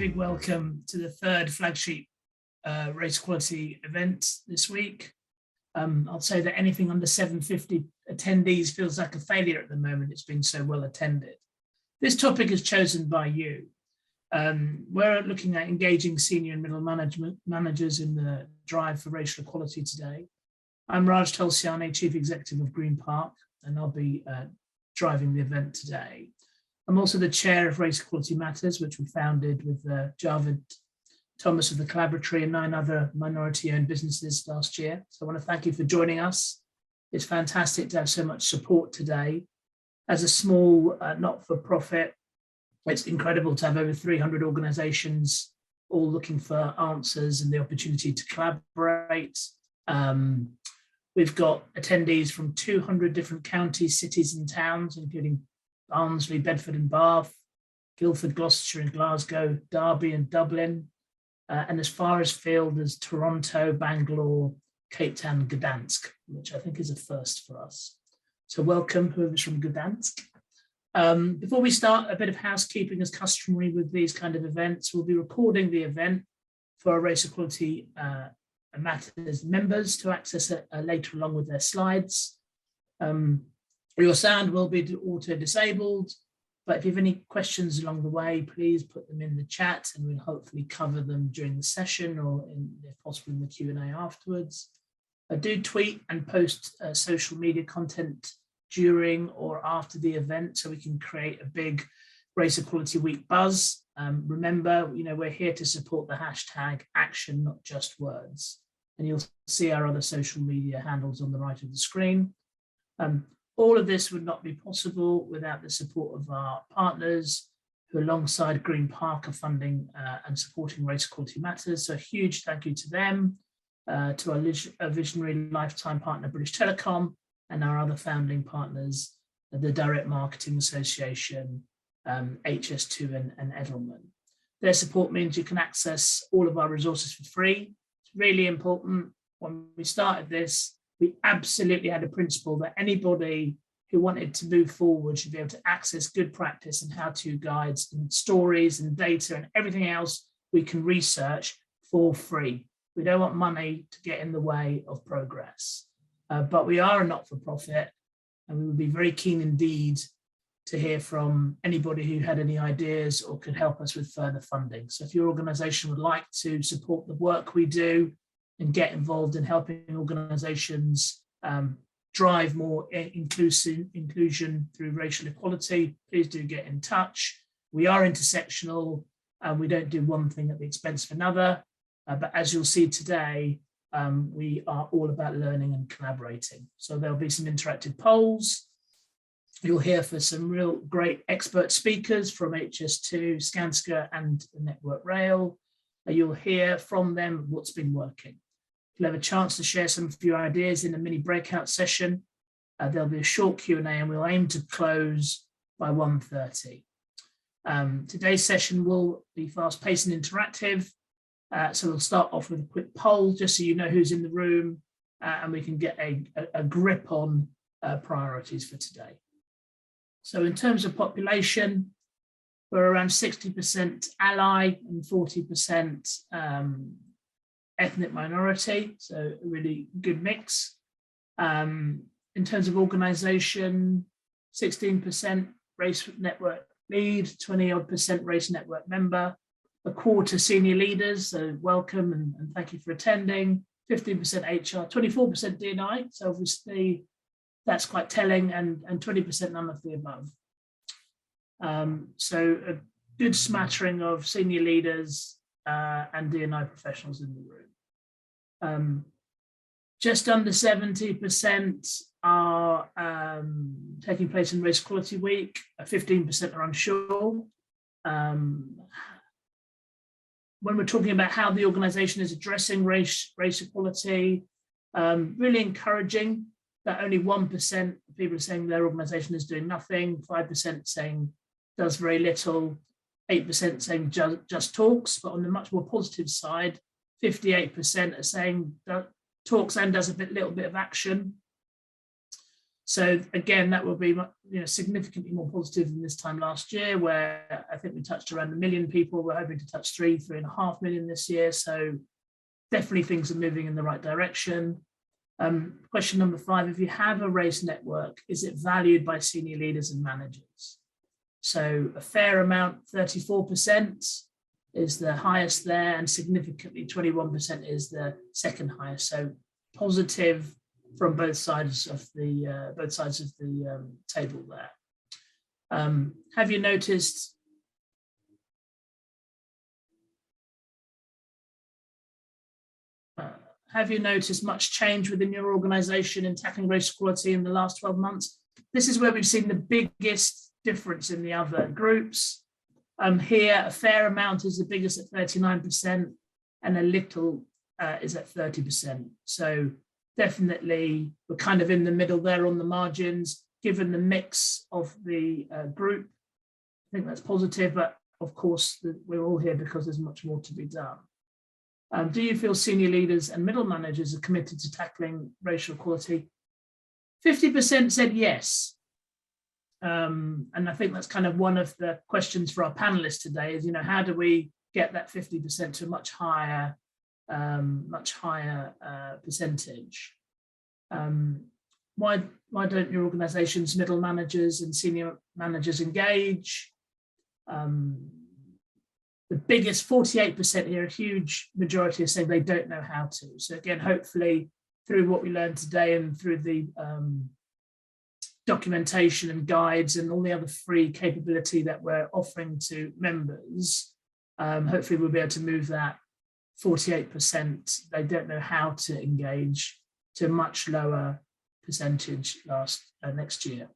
big welcome to the third flagship race equality event this week. I'll say that anything under 750 attendees feels like a failure at the moment. It's been so well attended. This topic is chosen by you. We're looking at engaging senior and middle managers in the drive for racial equality today. I'm Tulsiani, Chief Executive of Green Park, and I'll be driving the event today. I'm also the chair of Race Equality Matters, which we founded with Javed, Thomas of the Collaboratory and 9 other minority-owned businesses last year. So I want to thank you for joining us. It's fantastic to have so much support today. As a small not-for-profit, it's incredible to have over 300 organisations all looking for answers and the opportunity to collaborate. We've got attendees from 200 different counties, cities and towns, including Barnsley, Bedford and Bath, Guildford, Gloucestershire and Glasgow, Derby and Dublin, and as far afield as Toronto, Bangalore, Cape Town and Gdansk, which I think is a first for us. So welcome whoever's from Gdansk. Before we start, a bit of housekeeping as customary with these kind of events. We'll be recording the event for our Race Equality Matters members to access it later along with their slides. Your sound will be auto-disabled, but if you have any questions along the way, please put them in the chat and we'll hopefully cover them during the session or if possible in the Q&A afterwards. Do tweet and post social media content during or after the event so we can create a big Race Equality Week buzz. Remember, we're here to support the hashtag action, not just words. And you'll see our other social media handles on the right of the screen. All of this would not be possible without the support of our partners who alongside Green Park are funding and supporting Race Equality Matters. So a huge thank you to them, to our visionary lifetime partner, British Telecom, and our other founding partners, the Direct Marketing Association, HS2 and Edelman. Their support means you can access all of our resources for free. It's really important. When we started this, we absolutely had a principle that anybody who wanted to move forward should be able to access good practice and how-to guides and stories and data and everything else we can research for free. We don't want money to get in the way of progress, but we are a not-for-profit and we would be very keen indeed to hear from anybody who had any ideas or could help us with further funding. So if your organisation would like to support the work we do and get involved in helping organisations drive more inclusion through racial equality, please do get in touch. We are intersectional and we don't do one thing at the expense of another, but as you'll see today, we are all about learning and collaborating. So there'll be some interactive polls. You'll hear from some real great expert speakers from HS2, Skanska and Network Rail. You'll hear from them what's been working. You'll have a chance to share some of your ideas in a mini breakout session. There'll be a short Q&A and we'll aim to close by 1:30. Today's session will be fast-paced and interactive. So we'll start off with a quick poll just so you know who's in the room and we can get a grip on priorities for today. So in terms of population, we're around 60% ally and 40% ethnic minority, so a really good mix. In terms of organisation, 16% race network lead, 20-odd% race network member, a quarter senior leaders, so welcome and thank you for attending, 15% HR, 24% D&I, so obviously that's quite telling, and 20% none of the above. So a good smattering of senior leaders and D&I professionals in the room. Just under 70% are taking place in Race Equality Week, 15% are unsure. When we're talking about how the organisation is addressing race equality, really encouraging that only 1% of people are saying their organisation is doing nothing, 5% saying does very little, 8% saying just talks, but on the much more positive side, 58% are saying that talks and does a little bit of action. So again, that will be significantly more positive than this time last year, where I think we touched around 1 million people. We're hoping to touch 3.5 million this year. So definitely things are moving in the right direction. Question number 5, if you have a race network, is it valued by senior leaders and managers? So a fair amount, 34% is the highest there, and significantly 21% is the second highest. So positive from both sides of the table there. Have you noticed much change within your organization in tackling race equality in the last 12 months? This is where we've seen the biggest difference in the other groups. Here, a fair amount is the biggest at 39%, and a little is at 30%. So definitely we're kind of in the middle there on the margins, given the mix of the group. I think that's positive, but of course we're all here because there's much more to be done. Do you feel senior leaders and middle managers are committed to tackling racial equality? 50% said yes. And I think that's kind of one of the questions for our panelists today is, how do we get that 50% to a much higher percentage? Why don't your organization's middle managers and senior managers engage? The biggest 48% here, a huge majority are saying they don't know how to. So again, hopefully through what we learned today and through the documentation and guides and all the other free capability that we're offering to members, hopefully we'll be able to move that 48%, they don't know how to engage, to a much lower percentage next year.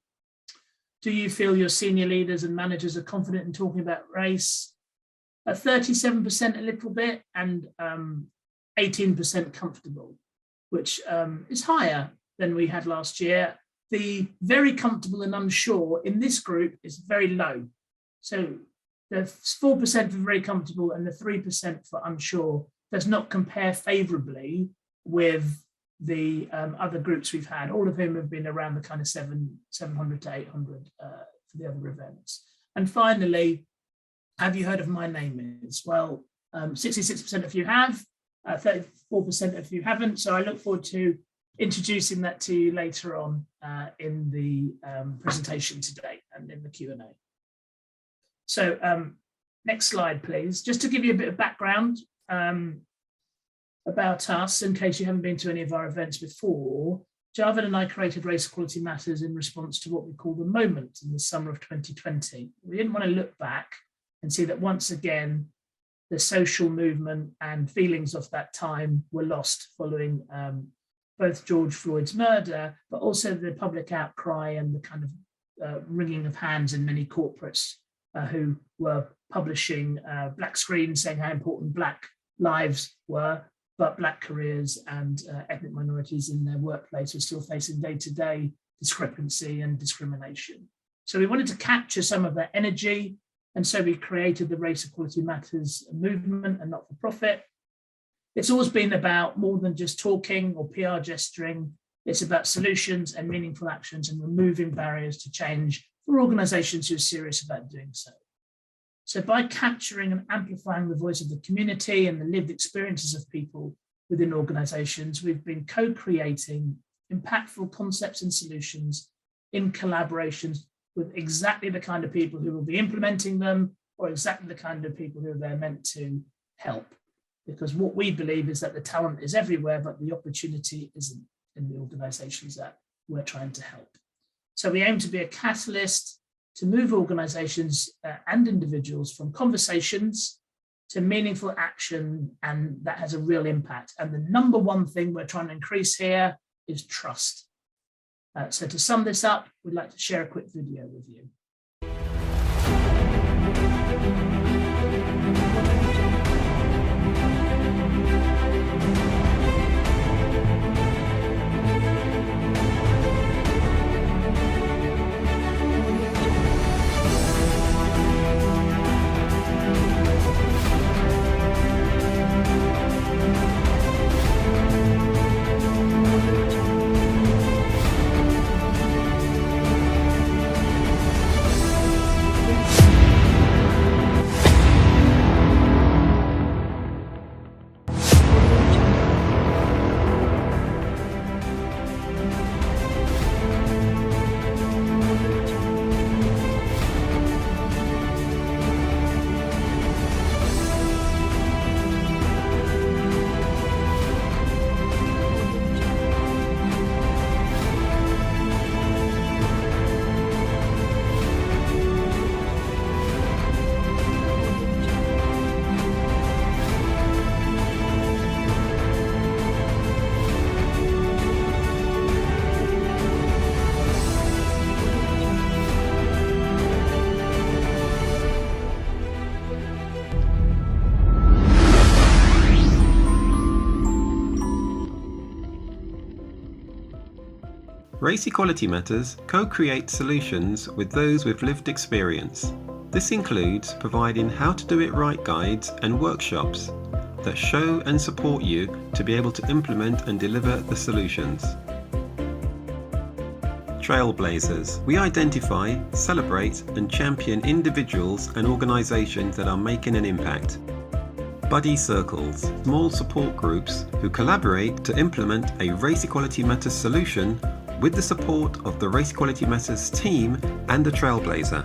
Do you feel your senior leaders and managers are confident in talking about race? 37% a little bit, and 18% comfortable, which is higher than we had last year. The very comfortable and unsure in this group is very low. So the 4% for very comfortable and the 3% for unsure does not compare favorably with the other groups we've had, all of whom have been around the kind of 700 to 800 for the other events. And finally, have you heard of My Name Is? Well, 66% of you have, 34% of you haven't. So I look forward to introducing that to you later on in the presentation today and in the Q&A. So next slide, please. Just to give you a bit of background about us, in case you haven't been to any of our events before, Javed and I created Race Equality Matters in response to what we call the moment in the summer of 2020. We didn't want to look back and see that once again, the social movement and feelings of that time were lost following both George Floyd's murder, but also the public outcry and the kind of wringing of hands in many corporates who were publishing black screens saying how important Black lives were, but Black careers and ethnic minorities in their workplace were still facing day-to-day discrepancy and discrimination. So we wanted to capture some of that energy, and so we created the Race Equality Matters movement and not-for-profit. It's always been about more than just talking or PR gesturing. It's about solutions and meaningful actions and removing barriers to change for organizations who are serious about doing so. So by capturing and amplifying the voice of the community and the lived experiences of people within organizations, we've been co-creating impactful concepts and solutions in collaborations with exactly the kind of people who will be implementing them, or exactly the kind of people who they're meant to help. Because what we believe is that the talent is everywhere, but the opportunity isn't in the organizations that we're trying to help. So we aim to be a catalyst to move organizations and individuals from conversations to meaningful action, and that has a real impact. And the number one thing we're trying to increase here is trust. So to sum this up, we'd like to share a quick video with you. Race Equality Matters co-create solutions with those with lived experience. This includes providing how to do it right guides and workshops that show and support you to be able to implement and deliver the solutions. Trailblazers. We identify, celebrate and champion individuals and organisations that are making an impact. Buddy circles. Small support groups who collaborate to implement a Race Equality Matters solution with the support of the Race Equality Matters team and the Trailblazer.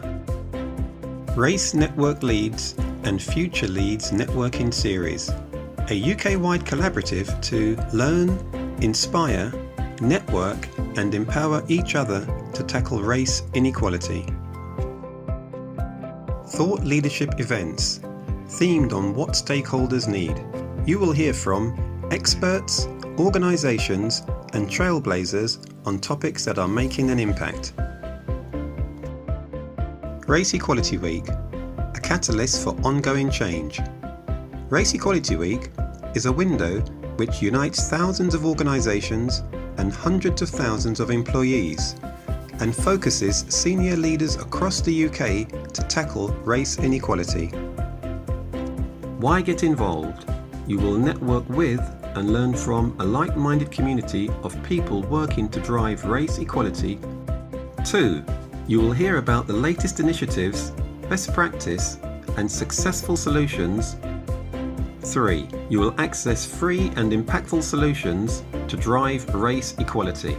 Race Network Leads and Future Leads Networking Series. A UK-wide collaborative to learn, inspire, network and empower each other to tackle race inequality. Thought leadership events themed on what stakeholders need. You will hear from experts, organisations and trailblazers on topics that are making an impact. Race Equality Week, a catalyst for ongoing change. Race Equality Week is a window which unites thousands of organisations and hundreds of thousands of employees and focuses senior leaders across the UK to tackle race inequality. Why get involved? You will network with and learn from a like-minded community of people working to drive race equality. 2. You will hear about the latest initiatives, best practice and successful solutions. 3. You will access free and impactful solutions to drive race equality.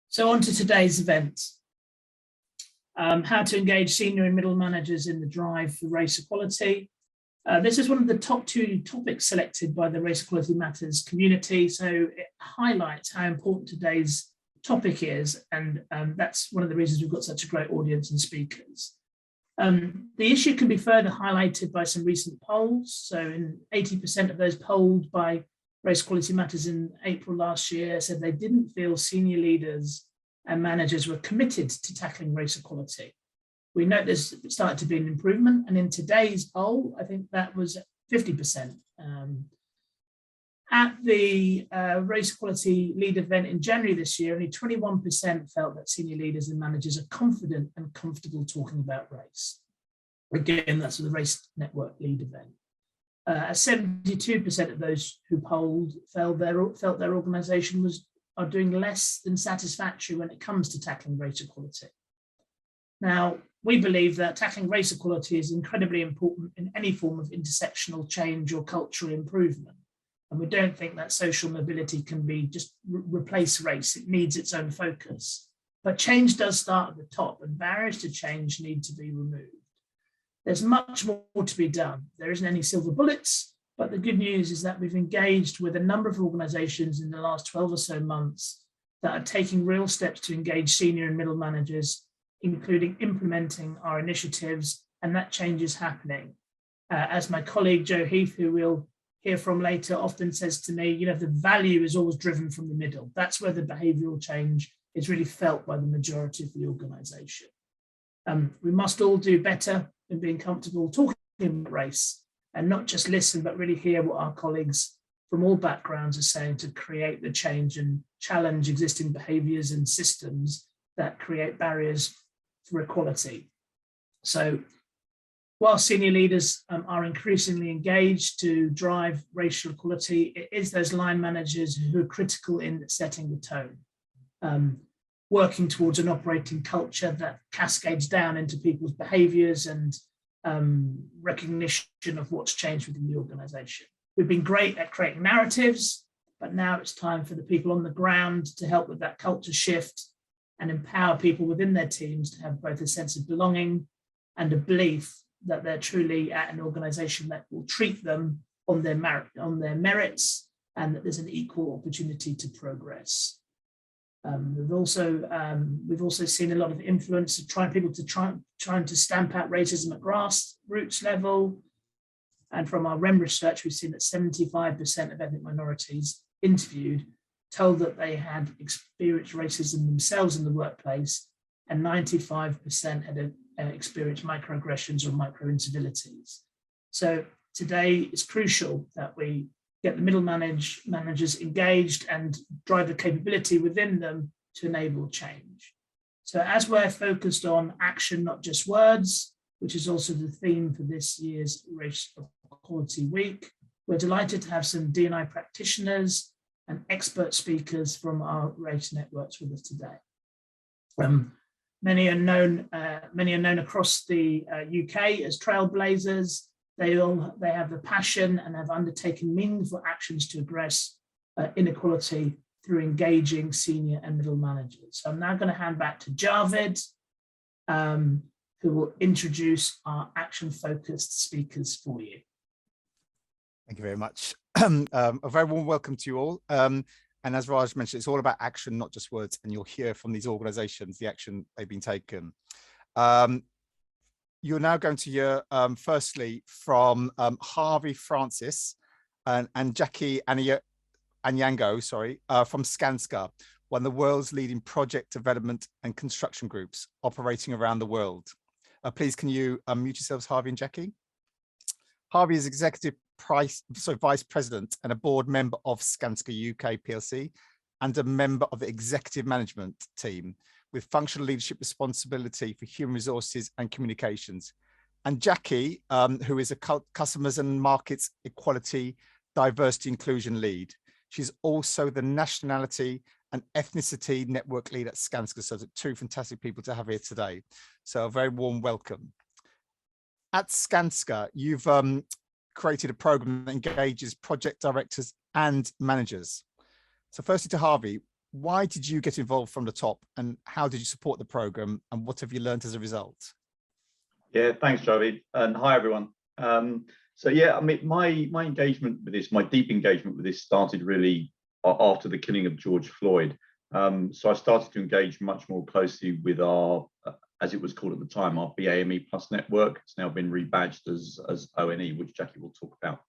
So on to today's event. How to engage senior and middle managers in the drive for race equality. This is one of the top 2 topics selected by the Race Equality Matters community, so it highlights how important today's topic is, and that's one of the reasons we've got such a great audience and speakers. The issue can be further highlighted by some recent polls. So in 80% of those polled by Race Equality Matters in April last year said they didn't feel senior leaders and managers were committed to tackling race equality. We note there's started to be an improvement, and in today's poll, I think that was 50%. At the Race Equality Lead event in January this year, only 21% felt that senior leaders and managers are confident and comfortable talking about race. Again, that's the Race Network Lead event. 72% of those who polled felt their organisation are doing less than satisfactory when it comes to tackling race equality. Now, we believe that tackling race equality is incredibly important in any form of intersectional change or cultural improvement. And we don't think that social mobility can be just replace race. It needs its own focus. But change does start at the top, and barriers to change need to be removed. There's much more to be done. There isn't any silver bullets, but the good news is that we've engaged with a number of organizations in the last 12 or so months that are taking real steps to engage senior and middle managers, including implementing our initiatives, and that change is happening. As my colleague Joe Heath, who we'll hear from later, often says to me, the value is always driven from the middle. That's where the behavioural change is really felt by the majority of the organisation. We must all do better in being comfortable talking about race and not just listen, but really hear what our colleagues from all backgrounds are saying to create the change and challenge existing behaviours and systems that create barriers for equality. So while senior leaders are increasingly engaged to drive racial equality, it is those line managers who are critical in setting the tone, working towards an operating culture that cascades down into people's behaviours and recognition of what's changed within the organisation. We've been great at creating narratives, but now it's time for the people on the ground to help with that culture shift and empower people within their teams to have both a sense of belonging and a belief that they're truly at an organisation that will treat them on their merits, and that there's an equal opportunity to progress. We've also seen a lot of influence of trying to stamp out racism at grassroots level. And from our REM research, we've seen that 75% of ethnic minorities interviewed told that they had experienced racism themselves in the workplace, and 95% had experienced microaggressions or micro-incivilities. So today it's crucial that we get the middle managers engaged and drive the capability within them to enable change. So as we're focused on action, not just words, which is also the theme for this year's Race Equality Week, we're delighted to have some D&I practitioners and expert speakers from our race networks with us today. Many are known across the UK as trailblazers. They have the passion and have undertaken meaningful actions to address inequality through engaging senior and middle managers. So I'm now going to hand back to Javed, who will introduce our action-focused speakers for you. Thank you very much. A very warm welcome to you all. And as Raj mentioned, it's all about action, not just words. And you'll hear from these organizations, the action they've been taken. You're now going to hear, firstly, from Harvey Francis and Jackie Anyango, from Skanska, one of the world's leading project development and construction groups operating around the world. Please, can you unmute yourselves, Harvey and Jackie? Harvey is Executive Vice President and a board member of Skanska UK PLC and a member of the executive management team with functional leadership responsibility for human resources and communications. And Jackie, who is a customers and markets equality, diversity, inclusion lead. She's also the nationality and ethnicity network lead at Skanska. So two fantastic people to have here today. So a very warm welcome. At Skanska, you've created a program that engages project directors and managers. So firstly to Harvey, why did you get involved from the top and how did you support the program and what have you learned as a result? Yeah, thanks, Javed, and hi everyone. So yeah, I mean, my engagement with this, my deep engagement with this started really after the killing of George Floyd. So I started to engage much more closely with our, as it was called at the time, our BAME Plus network. It's now been rebadged as ONE, which Jackie will talk about.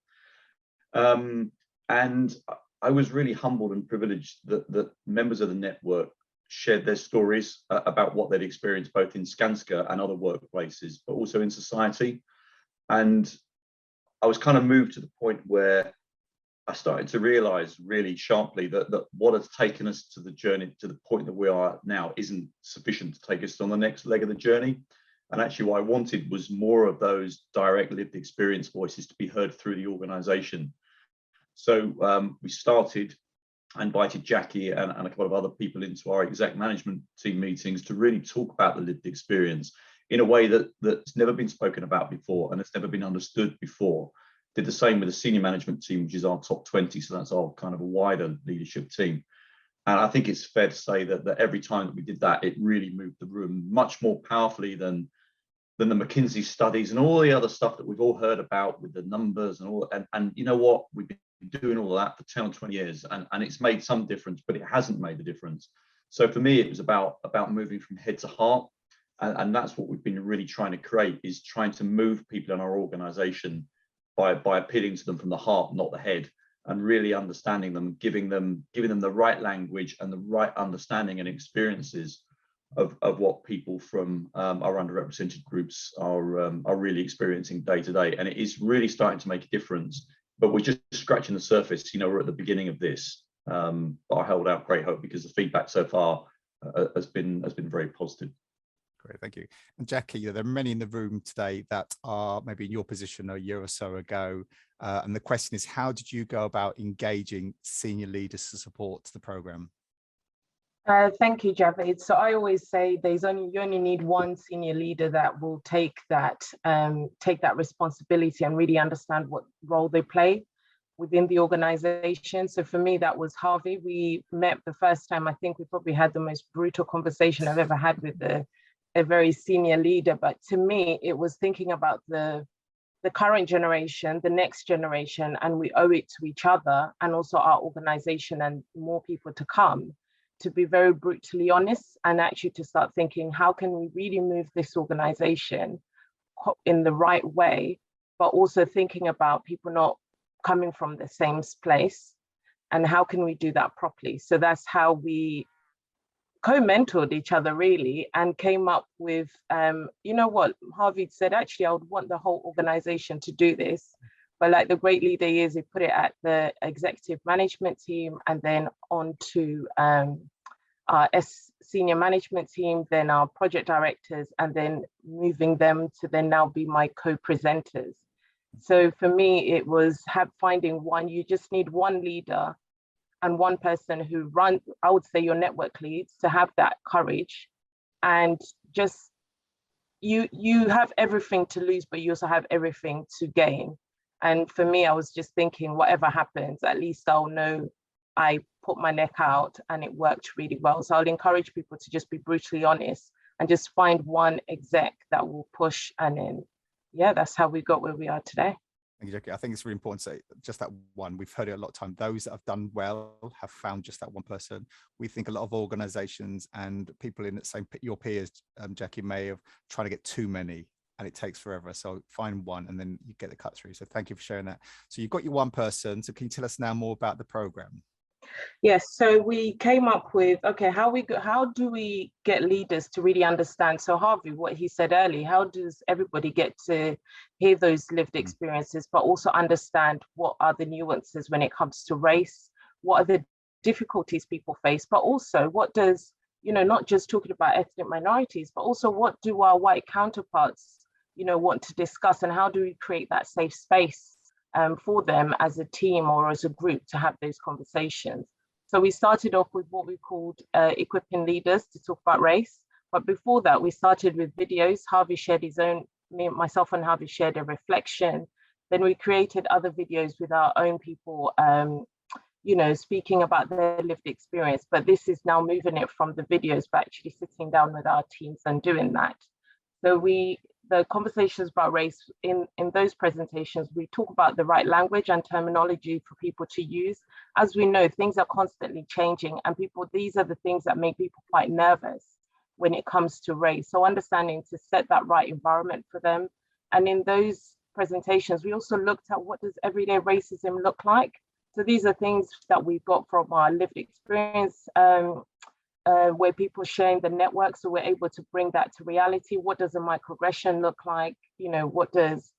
And I was really humbled and privileged that members of the network shared their stories about what they'd experienced both in Skanska and other workplaces, but also in society. And I was kind of moved to the point where I started to realize really sharply that what has taken us to the journey, to the point that we are now, isn't sufficient to take us on the next leg of the journey. And actually what I wanted was more of those direct lived experience voices to be heard through the organization. So we started, I invited Jackie and a couple of other people into our exec management team meetings to really talk about the lived experience in a way that's never been spoken about before and it's never been understood before. Did the same with the senior management team, which is our top 20. So that's our kind of a wider leadership team. And I think it's fair to say that every time that we did that, it really moved the room much more powerfully than the McKinsey studies and all the other stuff that we've all heard about with the numbers and all. And you know what? We've been doing all of that for 10 or 20 years and it's made some difference, but it hasn't made a difference. So for me, it was about moving from head to heart. And that's what we've been really trying to create, is trying to move people in our organization by appealing to them from the heart, not the head, and really understanding them, giving them the right language and the right understanding and experiences of what people from our underrepresented groups are really experiencing day to day. And it is really starting to make a difference, but we're just scratching the surface. You know, we're at the beginning of this. But I held out great hope because the feedback so far has been very positive. Great, thank you. And Jackie, there are many in the room today that are maybe in your position a year or so ago. And the question is, how did you go about engaging senior leaders to support the programme? Thank you, Javed. So I always say you only need one senior leader that will take that responsibility and really understand what role they play within the organization. So for me, that was Harvey. We met the first time. I think we probably had the most brutal conversation I've ever had with a very senior leader. But to me, it was thinking about the current generation, the next generation, and we owe it to each other and also our organization and more people to come, to be very brutally honest and actually to start thinking, how can we really move this organization in the right way, but also thinking about people not coming from the same place, and how can we do that properly? So that's how we co-mentored each other really, and came up with, you know what, Harvey said, actually, I would want the whole organization to do this. But like the great leader is, he put it at the executive management team and then on to our senior management team, then our project directors, and then moving them to then now be my co-presenters. So for me, it was finding one. You just need one leader and one person who runs, I would say, your network leads, to have that courage. And just, you have everything to lose, but you also have everything to gain. And for me, I was just thinking, whatever happens, at least I'll know I put my neck out and it worked really well. So I'll encourage people to just be brutally honest and just find one exec that will push. And then, yeah, that's how we got where we are today. Thank you, Jackie. I think it's really important to say just that one. We've heard it a lot of time. Those that have done well have found just that one person. We think a lot of organizations and people in the same, your peers, Jackie, may have tried to get too many, and it takes forever. So find one and then you get the cut through. So thank you for sharing that. So you've got your one person. So can you tell us now more about the program? Yes, so we came up with, okay, how do we get leaders to really understand? So Harvey, what he said earlier, how does everybody get to hear those lived experiences, but also understand what are the nuances when it comes to race? What are the difficulties people face? But also, what does, not just talking about ethnic minorities, but also what do our white counterparts, want to discuss, and how do we create that safe space for them as a team or as a group to have those conversations? So we started off with what we called equipping leaders to talk about race. But before that, we started with videos. Harvey shared his own, myself and Harvey shared a reflection. Then we created other videos with our own people, speaking about their lived experience. But this is now moving it from the videos, but actually sitting down with our teams and doing that. So the conversations about race in those presentations, we talk about the right language and terminology for people to use. As we know, things are constantly changing, and these are the things that make people quite nervous when it comes to race. So understanding to set that right environment for them. And in those presentations, we also looked at what does everyday racism look like. So these are things that we've got from our lived experience, where people are sharing the network, so we're able to bring that to reality. What does a microaggression look like? What does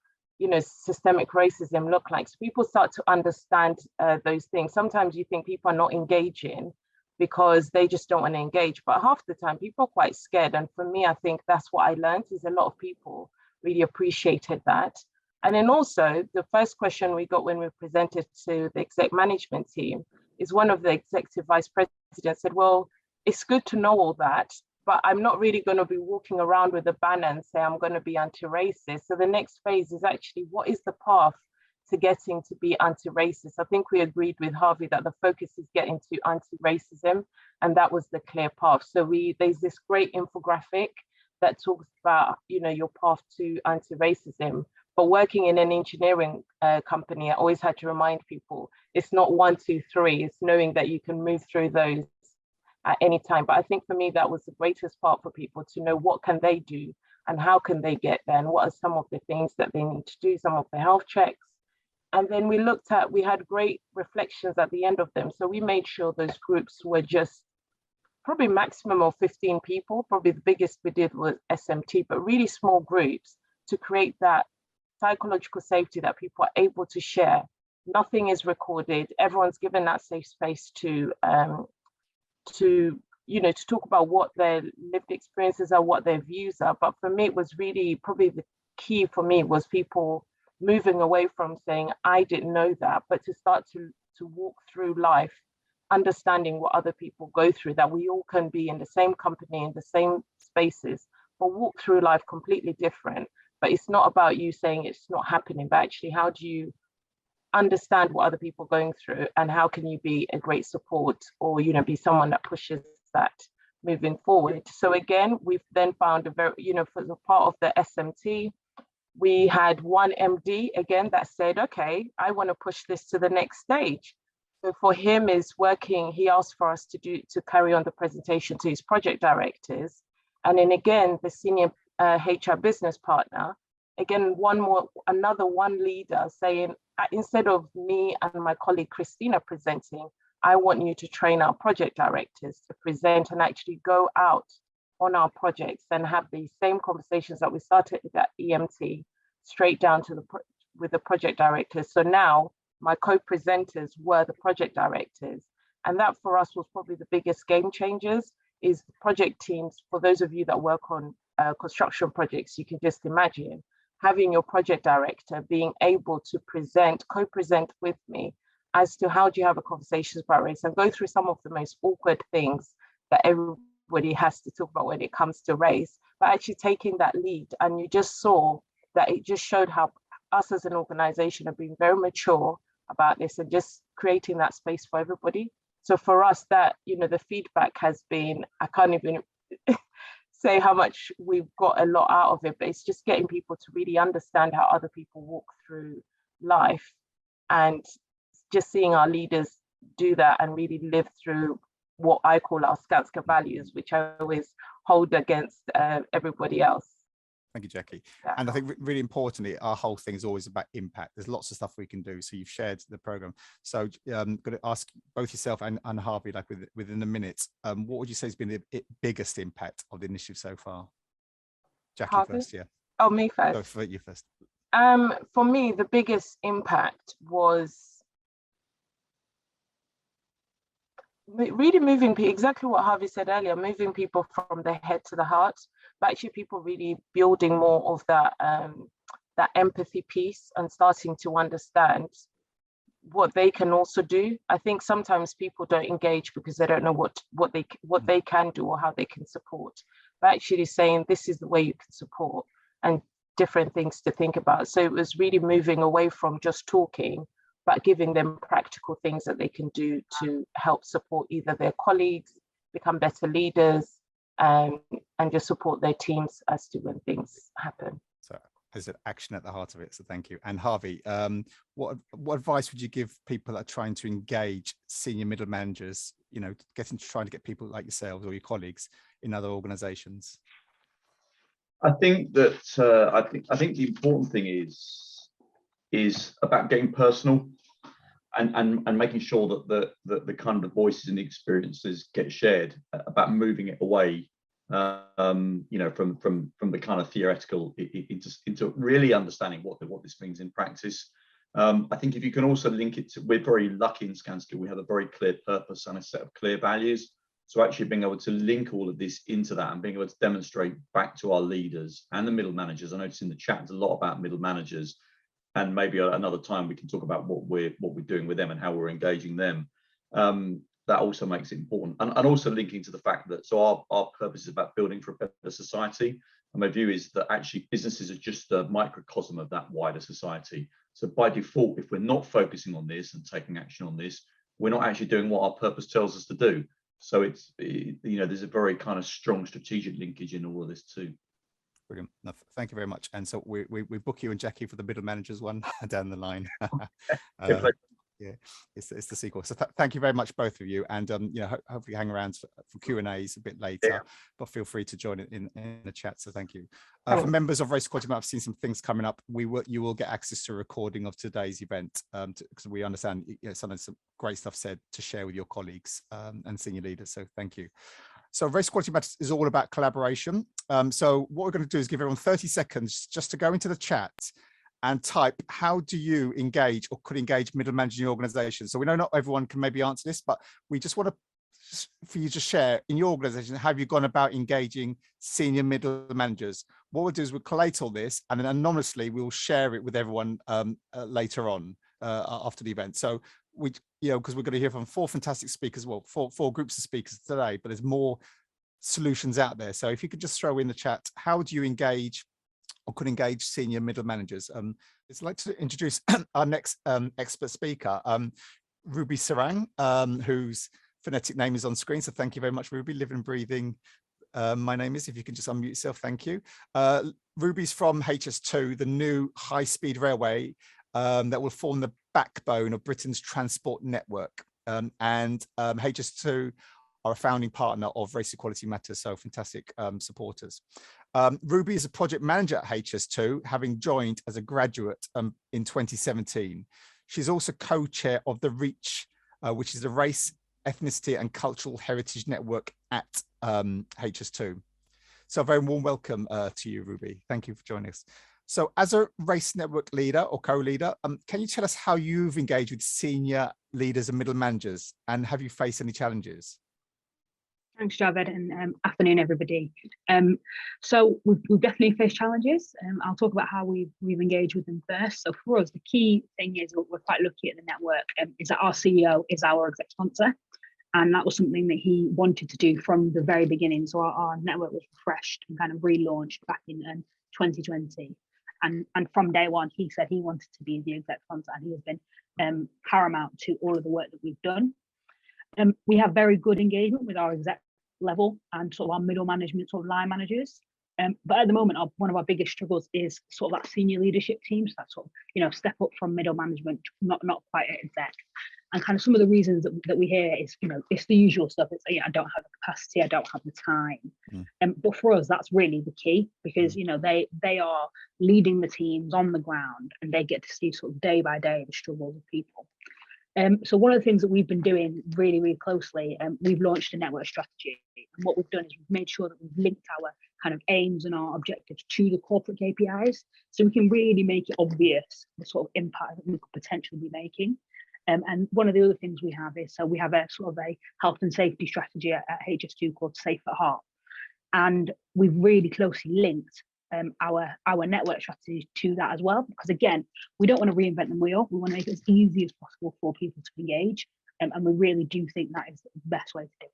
systemic racism look like? So people start to understand those things. Sometimes you think people are not engaging because they just don't want to engage, but half the time people are quite scared. And for me, I think that's what I learned, is a lot of people really appreciated that. And then also the first question we got when we presented to the exec management team is one of the executive vice presidents said, well, it's good to know all that, but I'm not really going to be walking around with a banner and say I'm going to be anti-racist. So the next phase is actually, what is the path to getting to be anti-racist? I think we agreed with Harvey that the focus is getting to anti-racism, and that was the clear path. So there's this great infographic that talks about, you know, your path to anti-racism. But working in an engineering company, I always had to remind people, it's not 1, 2, 3, it's knowing that you can move through those at any time. But I think for me, that was the greatest part for people to know what can they do and how can they get there and what are some of the things that they need to do, some of the health checks. And then we had great reflections at the end of them. So we made sure those groups were just probably maximum of 15 people. Probably the biggest we did was SMT, but really small groups to create that psychological safety that people are able to share. Nothing is recorded. Everyone's given that safe space to talk about what their lived experiences are, what their views are. But for me, it was really probably the key for me was people moving away from saying, I didn't know that, but to start to walk through life, understanding what other people go through, that we all can be in the same company, in the same spaces, but walk through life completely different. But it's not about you saying it's not happening, but actually, how do you understand what other people are going through, and how can you be a great support, or, you know, be someone that pushes that moving forward. So again, we've then found a very, you know, for the part of the SMT, we had one MD again that said, okay, I want to push this to the next stage. So for him is working, he asked for us to carry on the presentation to his project directors. And then again, the senior HR business partner, again, another one leader saying, instead of me and my colleague Christina presenting, I want you to train our project directors to present and actually go out on our projects and have the same conversations that we started with at EMT straight down to with the project directors. So now my co-presenters were the project directors. And that for us was probably the biggest game changers, is the project teams. For those of you that work on construction projects, you can just imagine having your project director being able to co-present with me as to how do you have a conversation about race and go through some of the most awkward things that everybody has to talk about when it comes to race, but actually taking that lead. And you just saw that it just showed how us as an organization have been very mature about this and just creating that space for everybody. So for us, that, you know, the feedback has been, I can't even say how much we've got a lot out of it, but it's just getting people to really understand how other people walk through life, and just seeing our leaders do that and really live through what I call our Skanska values, which I always hold against everybody else. Thank you, Jackie. And I think really importantly, our whole thing is always about impact. There's lots of stuff we can do. So you've shared the program. So I'm going to ask both yourself and Harvey, like within a minute, what would you say has been the biggest impact of the initiative so far? Jackie Harvey? First, yeah. Oh, me first. Go for you first. For me, the biggest impact was really moving people, exactly what Harvey said earlier, moving people from the head to the heart, but actually people really building more of that that empathy piece and starting to understand what they can also do. I think sometimes people don't engage because they don't know what they can do or how they can support, but actually saying this is the way you can support and different things to think about. So it was really moving away from just talking, but giving them practical things that they can do to help support either their colleagues, become better leaders, and just support their teams as to when things happen. So there's an action at the heart of it, so thank you. And Harvey, what advice would you give people that are trying to engage senior middle managers, you know, trying to get people like yourselves or your colleagues in other organizations? I think that I think the important thing is about getting personal and making sure that the kind of the voices and the experiences get shared, about moving it away, you know, from the kind of theoretical into really understanding what this means in practice. I think if you can also link it to, we're very lucky in Skanska, we have a very clear purpose and a set of clear values. So actually being able to link all of this into that and being able to demonstrate back to our leaders and the middle managers. I noticed in the chat there's a lot about middle managers, and maybe another time we can talk about what we're doing with them and how we're engaging them. that also makes it important. And also linking to the fact that, so our purpose is about building for a better society. And my view is that actually businesses are just a microcosm of that wider society. So by default, if we're not focusing on this and taking action on this, we're not actually doing what our purpose tells us to do. So it's, you know, there's a very kind of strong strategic linkage in all of this too. Brilliant. No, thank you very much. And so we book you and Jackie for the middle managers one down the line. Yeah, it's the sequel. So thank you very much, both of you. And you know, hopefully hang around for Q&As a bit later, but feel free to join in the chat. So thank you. For members of Race Equality, I've seen some things coming up. You will get access to a recording of today's event, because we understand, you know, some great stuff said to share with your colleagues and senior leaders. So thank you. So Race Equality Matters is all about collaboration. So what we're going to do is give everyone 30 seconds just to go into the chat and type, how do you engage or could engage middle managers in your organization? So we know not everyone can maybe answer this, but we just want for you to share in your organization, how have you gone about engaging senior middle managers? What we'll do is we'll collate all this and then anonymously we'll share it with everyone later on after the event. So we, you know, because we're going to hear from 4 fantastic speakers, well, four groups of speakers today, but there's more solutions out there. So if you could just throw in the chat, how do you engage or could engage senior middle managers? I'd like to introduce our next expert speaker, Rubi Sarang, whose phonetic name is on screen. So thank you very much, Rubi. Living and breathing, my name is, if you can just unmute yourself, thank you. Ruby's from HS2, the new high-speed railway that will form the backbone of Britain's transport network. And HS2 are a founding partner of Race Equality Matters, so fantastic supporters. Ruby is a project manager at HS2, having joined as a graduate in 2017. She's also co-chair of the REACH, which is the Race, Ethnicity and Cultural Heritage Network at HS2. So a very warm welcome to you, Ruby. Thank you for joining us. So as a race network leader or co-leader, can you tell us how you've engaged with senior leaders and middle managers, and have you faced any challenges? Thanks, Javed, and afternoon, everybody. So we've definitely faced challenges. I'll talk about how we've engaged with them first. So for us, the key thing is we're quite lucky at the network, is that our CEO is our exec sponsor. And that was something that he wanted to do from the very beginning. So our network was refreshed and kind of relaunched back in 2020. And from day one, he said he wanted to be the exec sponsor, and he has been paramount to all of the work that we've done. We have very good engagement with our exec level and sort of our middle management, sort of line managers. But at the moment, one of our biggest struggles is sort of that senior leadership team. So that sort of, you know, step up from middle management, not quite at exec. And kind of some of the reasons that we hear is, you know, it's the usual stuff. It's, I don't have the capacity, I don't have the time. But for us, that's really the key, because, you know, they are leading the teams on the ground, and they get to see sort of day by day the struggles of people. So one of the things that we've been doing really, really closely, we've launched a network strategy. And what we've done is we've made sure that we've linked our kind of aims and our objectives to the corporate KPIs, so we can really make it obvious the sort of impact that we could potentially be making. And one of the other things we have is, so we have a sort of a health and safety strategy at HS2 called Safe at Heart. And we've really closely linked our network strategy to that as well, because again, we don't want to reinvent the wheel. We want to make it as easy as possible for people to engage, and we really do think that is the best way to do it.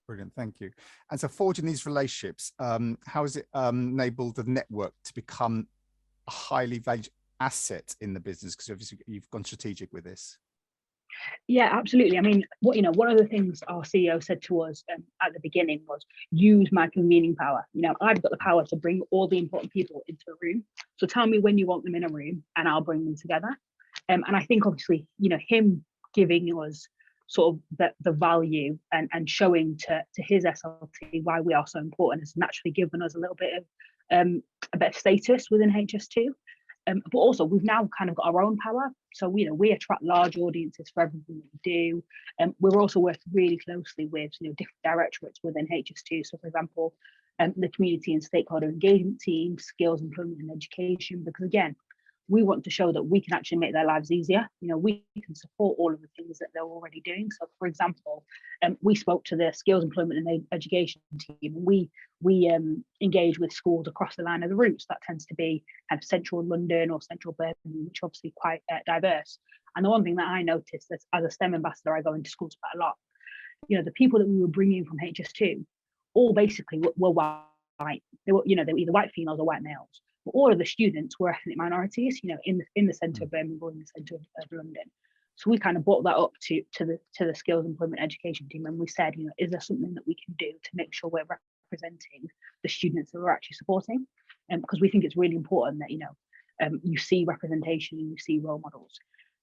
Brilliant, thank you. And so forging these relationships, how has it enabled the network to become a highly valued asset in the business? Because obviously you've gone strategic with this. Yeah, absolutely. I mean, one of the things our CEO said to us at the beginning was, use my convening power. You know, I've got the power to bring all the important people into a room. So tell me when you want them in a room, and I'll bring them together. And I think obviously, you know, him giving us sort of the value and showing to his SLT why we are so important has naturally given us a little bit of a bit of status within HS2. But also we've now kind of got our own power. So, you know, we attract large audiences for everything that we do. We're also working really closely with, you know, different directorates within HS2. So for example, the community and stakeholder engagement team, skills, employment and education, because again, we want to show that we can actually make their lives easier. You know, we can support all of the things that they're already doing. So, for example, we spoke to the Skills Employment and Education team. We engage with schools across the line of the routes. That tends to be kind of central London or central Birmingham, which obviously quite diverse. And the one thing that I noticed as a STEM ambassador, I go into schools quite a lot. You know, the people that we were bringing from HS2, all basically were white. They were, you know, they were either white females or white males. But all of the students were ethnic minorities, you know, in the centre of Birmingham or in the centre of London. So we kind of brought that up to the Skills Employment Education team, and we said, you know, is there something that we can do to make sure we're representing the students that we're actually supporting? Because we think it's really important that, you know, you see representation and you see role models.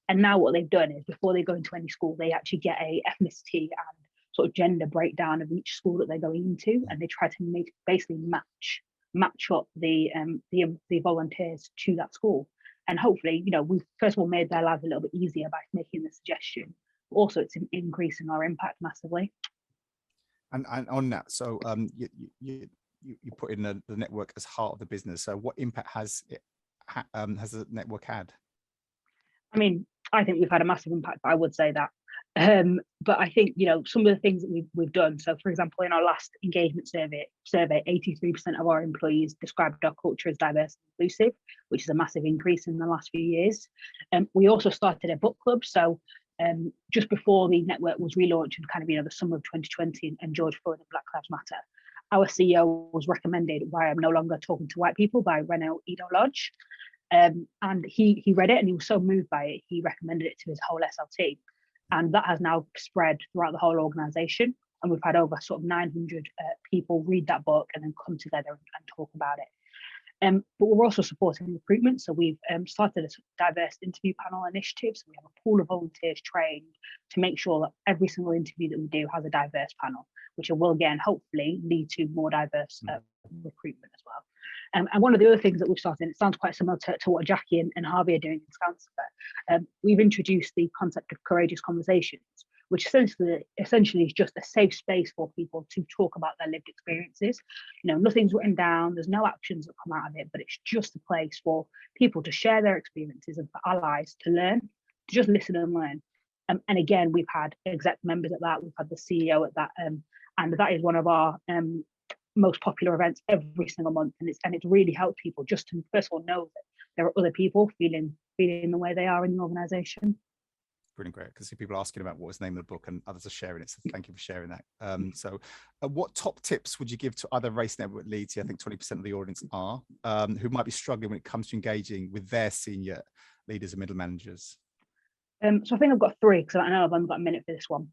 And now what they've done is, before they go into any school, they actually get a ethnicity and sort of gender breakdown of each school that they're going into, and they try to basically match up the volunteers to that school. And hopefully, you know, we've first of all made their lives a little bit easier by making the suggestion. But also, it's increasing our impact massively. And on that, so you put in the network as heart of the business. So what impact has the network had? I mean, I think we've had a massive impact. I would say that. But I think, you know, some of the things that we've done. So, for example, in our last engagement survey, 83% of our employees described our culture as diverse and inclusive, which is a massive increase in the last few years. We also started a book club. So just before the network was relaunched in kind of, you know, the summer of 2020 and George Floyd and Black Lives Matter, our CEO was recommended Why I'm No Longer Talking to White People by Reno Edo Lodge. And he read it and he was so moved by it, he recommended it to his whole SLT. And that has now spread throughout the whole organisation. And we've had over sort of 900 people read that book and then come together and talk about it. But we're also supporting recruitment. So we've started a diverse interview panel initiative. So we have a pool of volunteers trained to make sure that every single interview that we do has a diverse panel, which will again, hopefully lead to more diverse recruitment as well. And one of the other things that we've started, and it sounds quite similar to what Jackie and Harvey are doing in Skanska, we've introduced the concept of courageous conversations, which essentially is just a safe space for people to talk about their lived experiences. You know, nothing's written down, there's no actions that come out of it, but it's just a place for people to share their experiences and for allies to learn, to just listen and learn. And again, we've had exec members at that, we've had the CEO at that, and that is one of our most popular events every single month, and it's really helped people just to first of all know that there are other people feeling the way they are in the organisation. Brilliant, great. Because people asking about what was the name of the book, and others are sharing it. So thank you for sharing that. So, what top tips would you give to other race network leads? I think 20% of the audience are who might be struggling when it comes to engaging with their senior leaders and middle managers. So I think I've got three because I know I've only got a minute for this one.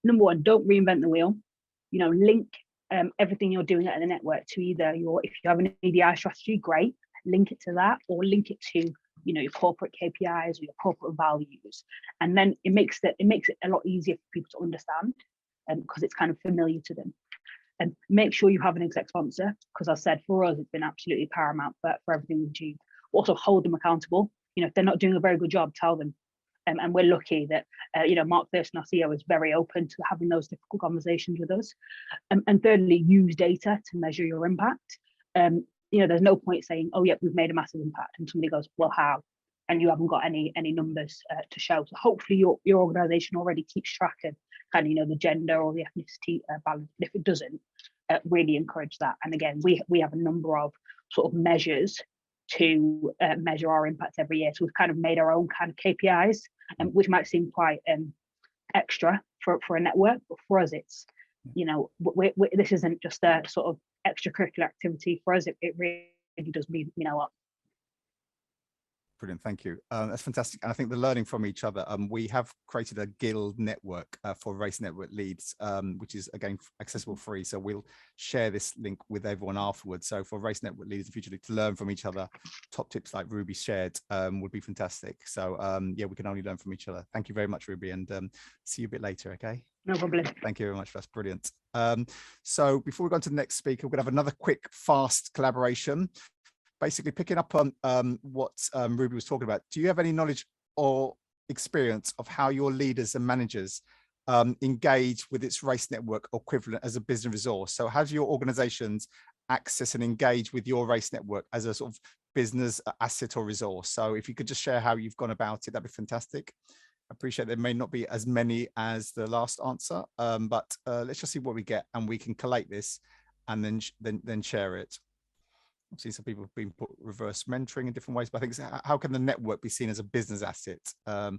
Number one, don't reinvent the wheel. You know, link everything you're doing at the network to either if you have an EDI strategy, great, link it to that, or link it to, you know, your corporate KPIs or your corporate values, and then it makes it a lot easier for people to understand, because it's kind of familiar to them. And make sure you have an exec sponsor, because I said for us it's been absolutely paramount for everything we do. Also hold them accountable. You know, if they're not doing a very good job, tell them. And we're lucky that, you know, Mark Thurston, our CEO, is very open to having those difficult conversations with us. And thirdly, use data to measure your impact. You know, there's no point saying, oh, yeah, we've made a massive impact. And somebody goes, well, how? And you haven't got any numbers to show. So hopefully your organisation already keeps track of kind of, you know, the gender or the ethnicity balance. But if it doesn't, really encourage that. And again, we have a number of sort of measures to measure our impact every year. So we've kind of made our own kind of KPIs, which might seem quite extra for a network, but for us, it's, you know, this isn't just a sort of extracurricular activity. For us, it really does mean, you know, a lot. Brilliant, thank you. That's fantastic. And I think the learning from each other, we have created a guild network for race network leads, which is again accessible free. So we'll share this link with everyone afterwards. So for race network leaders in the future to learn from each other, top tips like Ruby shared would be fantastic. So yeah, we can only learn from each other. Thank you very much, Ruby, and see you a bit later, okay? No problem. Thank you very much. That's brilliant. So before we go on to the next speaker, we're going to have another quick, fast collaboration. Basically picking up on what Ruby was talking about. Do you have any knowledge or experience of how your leaders and managers engage with its race network equivalent as a business resource? So how do your organizations access and engage with your race network as a sort of business asset or resource. So if you could just share how you've gone about it, that'd be fantastic. I appreciate there may not be as many as the last answer, but let's just see what we get, and we can collate this and then share it. I've seen some people have been put reverse mentoring in different ways, but I think how can the network be seen as a business asset? I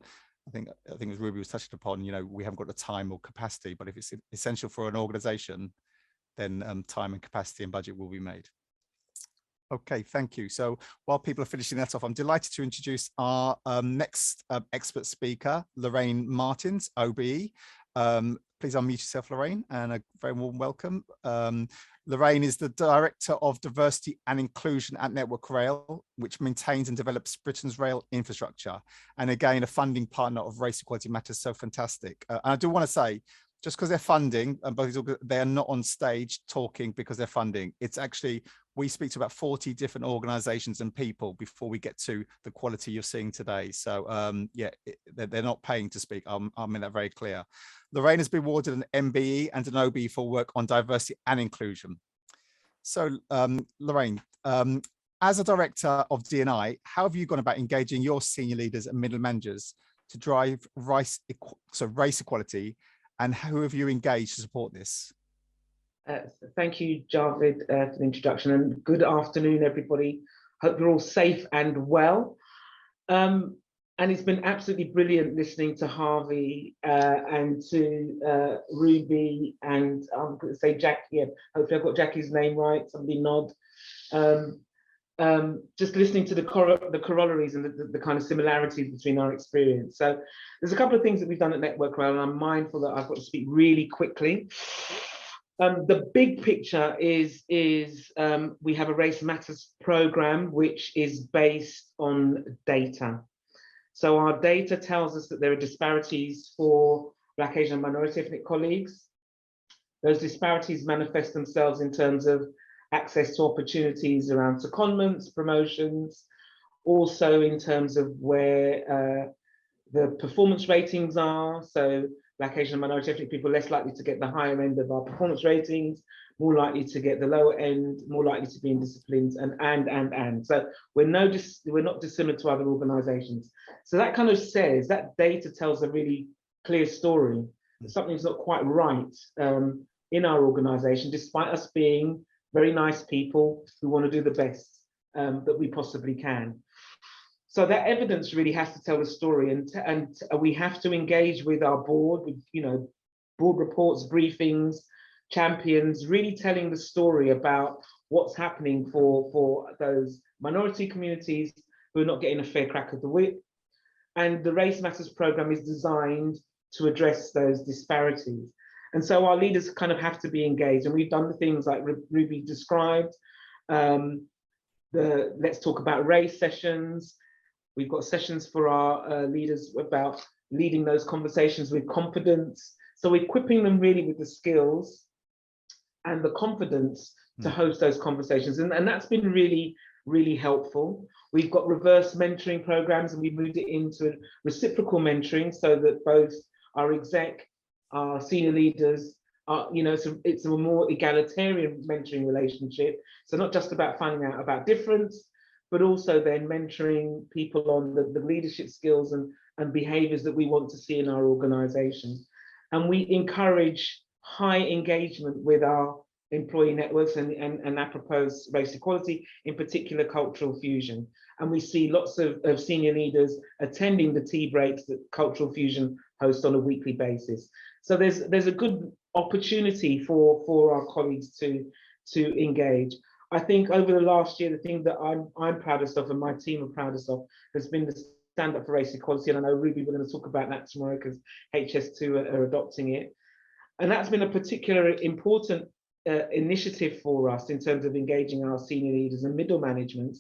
think as Ruby was touched upon, you know, we haven't got the time or capacity, but if it's essential for an organization, then time and capacity and budget will be made. Okay, thank you. So while people are finishing that off, I'm delighted to introduce our next expert speaker, Loraine Martins, OBE. Please unmute yourself, Loraine, and a very warm welcome. Loraine is the Director of Diversity and Inclusion at Network Rail, which maintains and develops Britain's rail infrastructure. And again, a funding partner of Race Equality Matters, so fantastic. And I do want to say, just because they're funding, they are not on stage talking because they're funding. It's actually, we speak to about 40 different organizations and people before we get to the quality you're seeing today. So yeah, they're not paying to speak. I'll make that very clear. Loraine has been awarded an MBE and an OBE for work on diversity and inclusion. So Loraine, as a director of D&I, how have you gone about engaging your senior leaders and middle managers to drive race equality, and who have you engaged to support this? Thank you, Javed, for the introduction, and good afternoon, everybody. Hope you're all safe and well. And it's been absolutely brilliant listening to Harvey and to Ruby, and I'm going to say Jackie. Hopefully I've got Jackie's name right, somebody nod. Just listening to the corollaries and the kind of similarities between our experience. So there's a couple of things that we've done at Network Rail, and I'm mindful that I've got to speak really quickly. The big picture is we have a Race Matters program, which is based on data. So our data tells us that there are disparities for Black, Asian, and minority ethnic colleagues. Those disparities manifest themselves in terms of access to opportunities around secondments, promotions, also in terms of where the performance ratings are. So Black, Asian, and minority ethnic people less likely to get the higher end of our performance ratings, more likely to get the lower end, more likely to be in disciplines, and. So we're not dissimilar to other organizations. So that kind of says, that data tells a really clear story that something's not quite right in our organization, despite us being very nice people who want to do the best that we possibly can. So that evidence really has to tell the story, and we have to engage with our board, with, you know, board reports, briefings, champions, really telling the story about what's happening for those minority communities who are not getting a fair crack of the whip. And the Race Matters program is designed to address those disparities. And so our leaders kind of have to be engaged, and we've done the things like Ruby described, the Let's Talk About Race sessions. We've got sessions for our leaders about leading those conversations with confidence. So equipping them really with the skills and the confidence to host those conversations. And that's been really, really helpful. We've got reverse mentoring programs, and we've moved it into reciprocal mentoring so that both our exec, our senior leaders, you know, so it's a more egalitarian mentoring relationship. So not just about finding out about difference, but also then mentoring people on the leadership skills and behaviors that we want to see in our organization. And we encourage high engagement with our employee networks and apropos race equality, in particular cultural fusion. And we see lots of senior leaders attending the tea breaks that Cultural Fusion hosts on a weekly basis. So there's a good opportunity for our colleagues to engage. I think over the last year, the thing that I'm proudest of and my team are proudest of has been the Stand Up for Race Equality. And I know, Ruby, we're going to talk about that tomorrow because HS2 are adopting it. And that's been a particular important initiative for us in terms of engaging our senior leaders and middle management,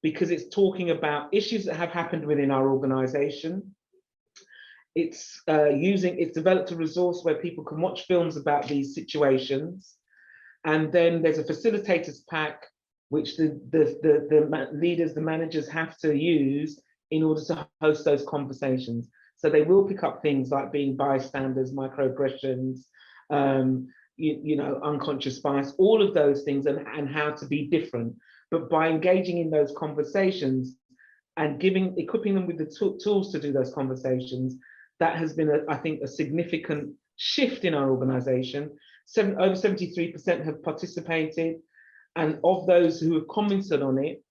because it's talking about issues that have happened within our organization. It's developed a resource where people can watch films about these situations. And then there's a facilitators pack, which the leaders, the managers have to use in order to host those conversations. So they will pick up things like being bystanders, microaggressions, you know, unconscious bias, all of those things, and how to be different. but by engaging in those conversations and equipping them with the tools to do those conversations, that has been, I think, a significant shift in our organisation. Over 73% have participated, and of those who have commented on it,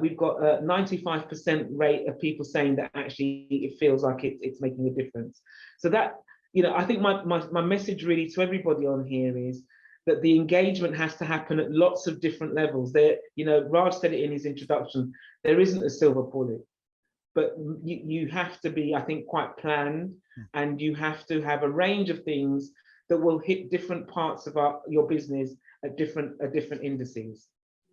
we've got a 95% rate of people saying that actually it feels like it's making a difference. So that, I think my message really to everybody on here is that the engagement has to happen at lots of different levels. There, Raj said it in his introduction, there isn't a silver bullet, but you have to be, I think, quite planned, and you have to have a range of things that will hit different parts of your business at different indices.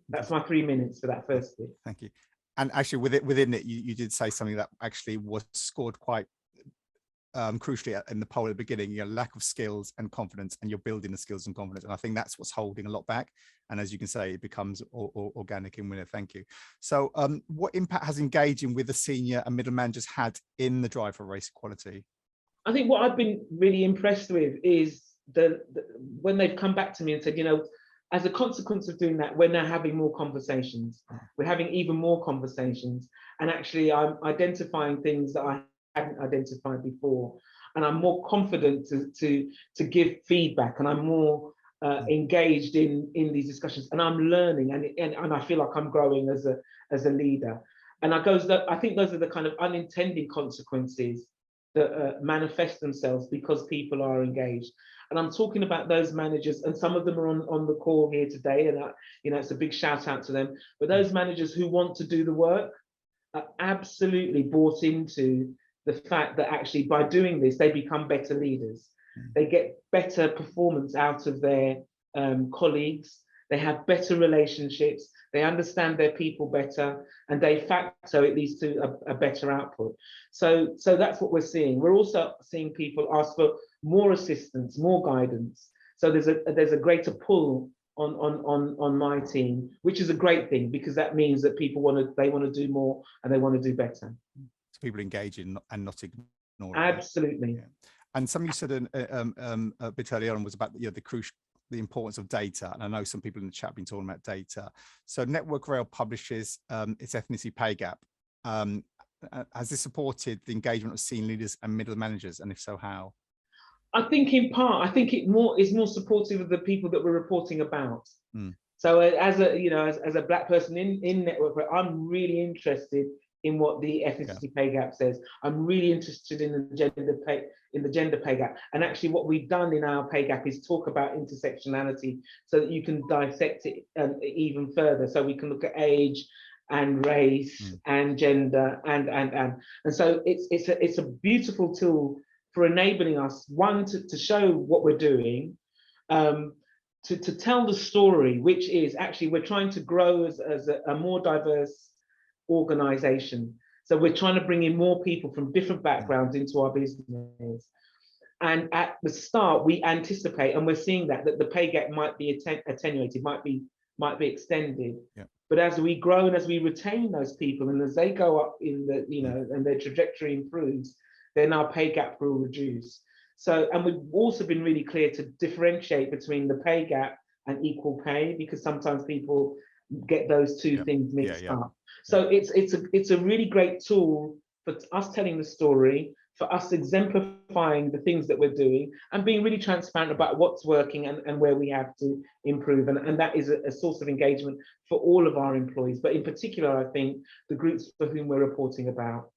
That's my 3 minutes for that first bit. Thank you. And actually, within it, you did say something that actually was scored quite crucially in the poll at the beginning. Lack of skills and confidence, and you're building the skills and confidence. And I think that's what's holding a lot back. And as you can say, it becomes organic in winner. Thank you. So what impact has engaging with the senior and middle managers had in the drive for race equality? I think what I've been really impressed with is when they've come back to me and said, as a consequence of doing that, we're now having more conversations. We're having even more conversations. And actually, I'm identifying things that I hadn't identified before. And I'm more confident to give feedback, and I'm more engaged in these discussions, and I'm learning, and I feel like I'm growing as a leader. And I think those are the kind of unintended consequences that manifest themselves because people are engaged. And I'm talking about those managers, and some of them are on the call here today, and it's a big shout out to them. But those managers who want to do the work are absolutely bought into the fact that actually by doing this, they become better leaders. They get better performance out of their colleagues. They have better relationships. They understand their people better, and de facto it leads to a better output. So that's what we're seeing. We're also seeing people ask for more assistance, more guidance. So there's a greater pull on my team, which is a great thing, because that means that people want to do more and they want to do better. So people engage in and not ignore. Absolutely. Yeah. And something you said a bit earlier on was about the importance of data, and I know some people in the chat have been talking about data. So Network Rail publishes its ethnicity pay gap. Has this supported the engagement of senior leaders and middle managers, and if so, how? I think in part, it's more supportive of the people that we're reporting about. So as a Black person in Network Rail, I'm really interested in what the ethnicity pay gap says. I'm really interested in the gender pay gap. And actually what we've done in our pay gap is talk about intersectionality so that you can dissect it even further. So we can look at age and race and gender and so it's a beautiful tool for enabling us, one, to show what we're doing, to tell the story, which is actually we're trying to grow as a more diverse organization. So we're trying to bring in more people from different backgrounds into our business. And at the start, we anticipate, and we're seeing that the pay gap might be attenuated, might be extended. Yeah. But as we grow and as we retain those people, and as they go up in and their trajectory improves, then our pay gap will reduce. So, and we've also been really clear to differentiate between the pay gap and equal pay, because sometimes people get those two things mixed up. So it's a really great tool for us telling the story, for us exemplifying the things that we're doing, and being really transparent about what's working and where we have to improve. And that is a source of engagement for all of our employees, but in particular, I think the groups for whom we're reporting about.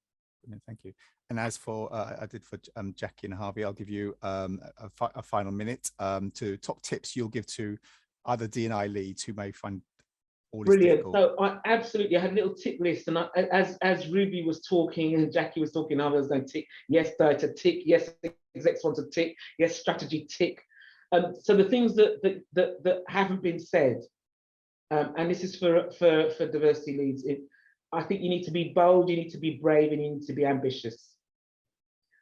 Thank you. And as for, I did for Jackie and Harvey, I'll give you a final minute to top tips you'll give to other D&I leads who may find all this difficult. So I absolutely had a little tip list, and as Ruby was talking and Jackie was talking, I was going tick, yes, data, tick, yes, execs want to tick, yes, strategy, tick. So the things that haven't been said, and this is for diversity leads, I think you need to be bold, you need to be brave, and you need to be ambitious.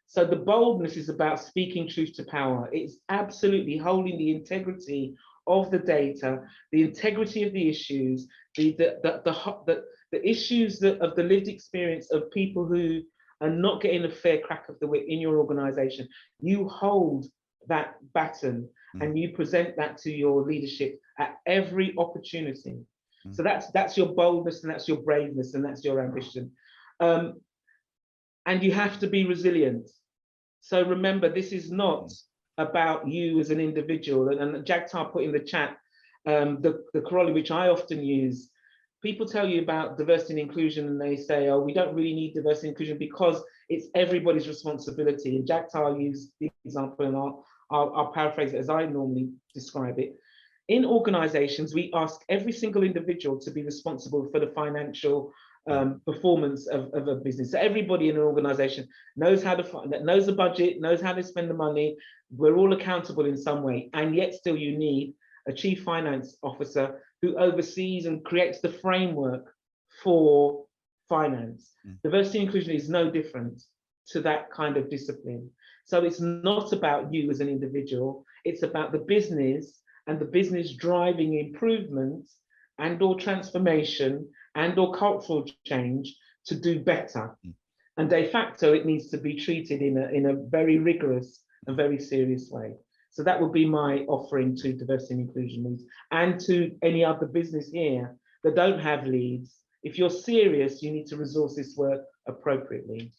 So the boldness is about speaking truth to power. It's absolutely holding the integrity of the data, the integrity of the issues, the issues of the lived experience of people who are not getting a fair crack of the whip in your organization. You hold that baton and you present that to your leadership at every opportunity. So that's your boldness, and that's your braveness, and that's your ambition. And you have to be resilient. So remember, this is not about you as an individual. And Jagtar put in the chat the corollary, which I often use. People tell you about diversity and inclusion, and they say, oh, we don't really need diversity and inclusion because it's everybody's responsibility. And Jagtar used the example, and I'll paraphrase it as I normally describe it. In organizations, we ask every single individual to be responsible for the financial performance of a business. So everybody in an organization knows how to knows the budget, knows how to spend the money. We're all accountable in some way, and yet still you need a chief finance officer who oversees and creates the framework for finance. Diversity and inclusion is no different to that kind of discipline. So it's not about you as an individual, it's about the business and the business driving improvement and or transformation and or cultural change to do better. And de facto, it needs to be treated in a very rigorous and very serious way. So that would be my offering to diversity and inclusion leads, and to any other business here that don't have leads. If you're serious, you need to resource this work appropriately.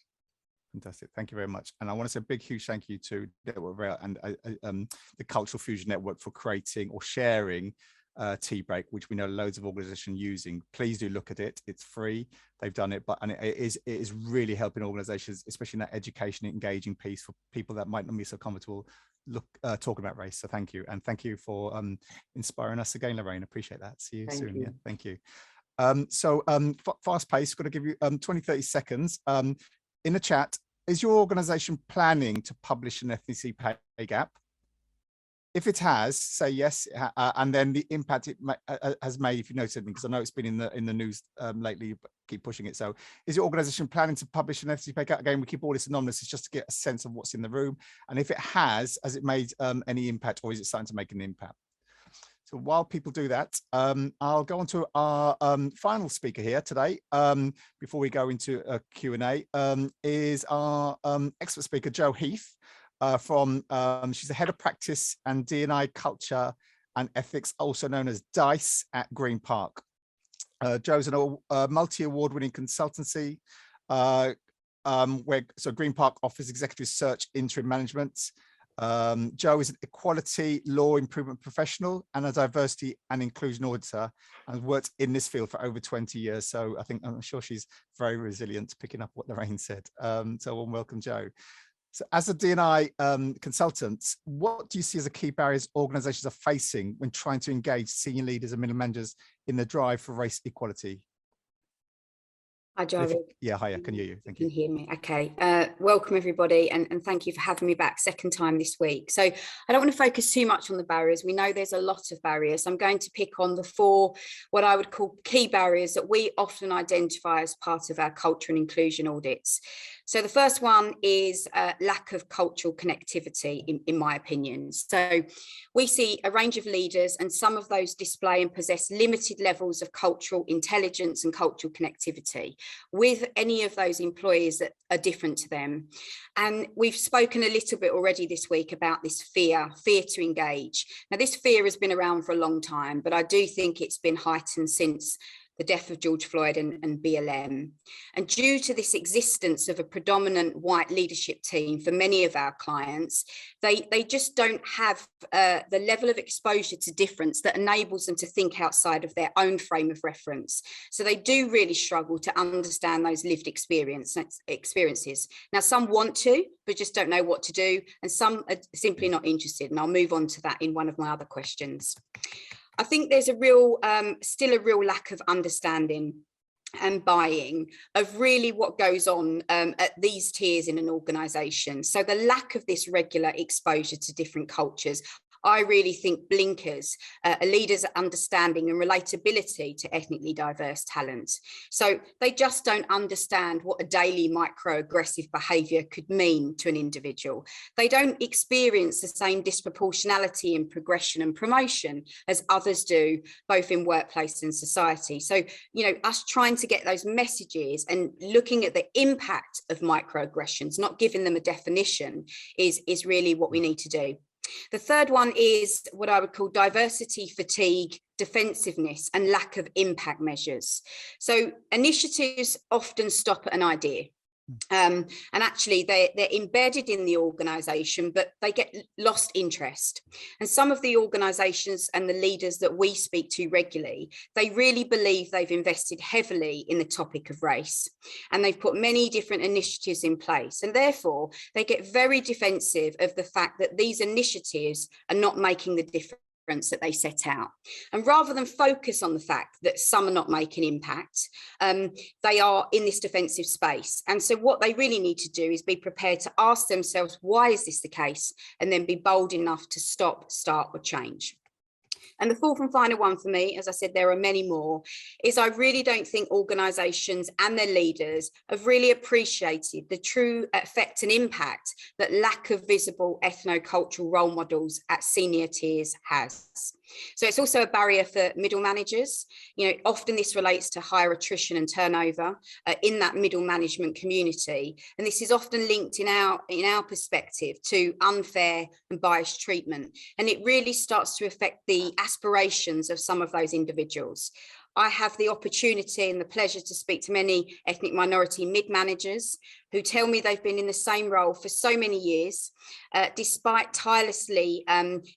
Fantastic, thank you very much. And I want to say a big, huge thank you to Network Rail and the Cultural Fusion Network for creating or sharing Tea Break, which we know loads of organizations using. Please do look at it. It's free. They've done it, and it is really helping organizations, especially in that education, engaging piece for people that might not be so comfortable talking about race. So thank you, and thank you for inspiring us again, Loraine. Appreciate that. See you soon. Yeah, thank you. Fast pace, got to give you 20-30 seconds. In the chat, is your organization planning to publish an ethnicity pay gap? If it has, say yes, and then the impact it has made, if you noticed anything, because I know it's been in the news lately, but keep pushing it. So is your organization planning to publish an ethnicity pay gap? Again, we keep all this anonymous, it's just to get a sense of what's in the room. And if it has it made any impact, or is it starting to make an impact? So while people do that, I'll go on to our final speaker here today, before we go into a Q&A, is our expert speaker, Jo Heath. She's the head of practice and D&I culture and ethics, also known as DICE at Green Park. Jo's a multi-award-winning consultancy, so Green Park offers executive search interim management. Jo is an equality law improvement professional and a diversity and inclusion auditor, and has worked in this field for over 20 years. So I'm sure she's very resilient, picking up what Loraine said. So warm welcome, Jo. So as a D&I consultant, what do you see as the key barriers organizations are facing when trying to engage senior leaders and middle managers in the drive for race equality? Hi, Javed. Yeah, hiya, can hear you. Thank you. Can hear me? Okay. Welcome, everybody, and thank you for having me back second time this week. So I don't want to focus too much on the barriers. We know there's a lot of barriers. I'm going to pick on the 4, what I would call key barriers that we often identify as part of our culture and inclusion audits. So the first one is lack of cultural connectivity, in my opinion. So we see a range of leaders, and some of those display and possess limited levels of cultural intelligence and cultural connectivity with any of those employees that are different to them. And we've spoken a little bit already this week about this fear to engage. Now, this fear has been around for a long time, but I do think it's been heightened since the death of George Floyd and BLM. And due to this existence of a predominant white leadership team for many of our clients, they just don't have the level of exposure to difference that enables them to think outside of their own frame of reference. So they do really struggle to understand those lived experiences. Now, some want to, but just don't know what to do, and some are simply not interested. And I'll move on to that in one of my other questions. I think there's still a real lack of understanding and buy-in of really what goes on at these tiers in an organisation. So the lack of this regular exposure to different cultures, I really think blinkers a leader's understanding and relatability to ethnically diverse talent. So they just don't understand what a daily microaggressive behaviour could mean to an individual. They don't experience the same disproportionality in progression and promotion as others do, both in workplace and society. So, you know, us trying to get those messages and looking at the impact of microaggressions, not giving them a definition, is really what we need to do. The third one is what I would call diversity fatigue defensiveness and lack of impact measures. So initiatives often stop at an idea. And actually they're embedded in the organisation, but they get lost interest. And some of the organisations and the leaders that we speak to regularly, they really believe they've invested heavily in the topic of race, and they've put many different initiatives in place, and therefore they get very defensive of the fact that these initiatives are not making the difference that they set out. And rather than focus on the fact that some are not making impact, they are in this defensive space. And so what they really need to do is be prepared to ask themselves, why is this the case? And then be bold enough to stop, start, or change. And the fourth and final one for me, as I said, there are many more, is I really don't think organisations and their leaders have really appreciated the true effect and impact that lack of visible ethno-cultural role models at senior tiers has. So it's also a barrier for middle managers. You know, often this relates to higher attrition and turnover in that middle management community. And this is often linked in our perspective to unfair and biased treatment. And it really starts to affect the aspirations of some of those individuals. I have the opportunity and the pleasure to speak to many ethnic minority mid-managers who tell me they've been in the same role for so many years, despite tirelessly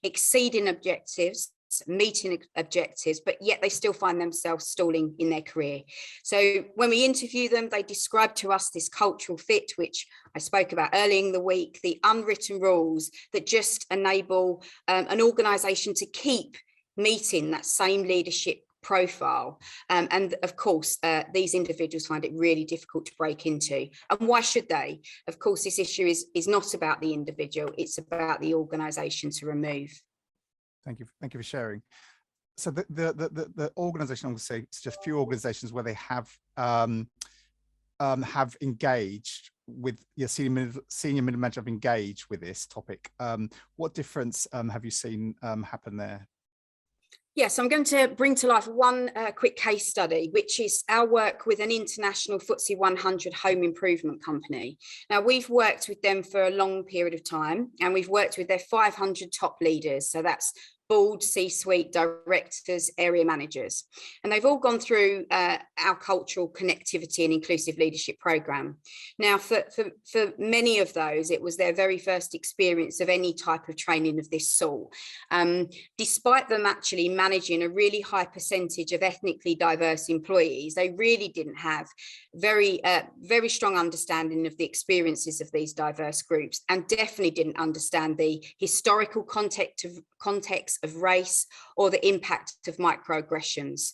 exceeding objectives, meeting objectives, but yet they still find themselves stalling in their career. So when we interview them, they describe to us this cultural fit, which I spoke about earlier in the week, the unwritten rules that just enable an organisation to keep meeting that same leadership profile. And of course, these individuals find it really difficult to break into. And why should they? Of course, this issue is not about the individual, it's about the organisation to remove. Thank you for sharing. So the organisation, I'm going to say, it's just few organisations where they have engaged with your senior middle manager, have engaged with this topic. What difference have you seen happen there? Yes, I'm going to bring to life one quick case study, which is our work with an international FTSE 100 home improvement company. Now, we've worked with them for a long period of time, and we've worked with their 500 top leaders. So that's board, C-suite, directors, area managers. And they've all gone through our cultural connectivity and inclusive leadership program. Now, for many of those, it was their very first experience of any type of training of this sort. Despite them actually managing a really high percentage of ethnically diverse employees, they really didn't have very strong understanding of the experiences of these diverse groups, and definitely didn't understand the historical context of race or the impact of microaggressions.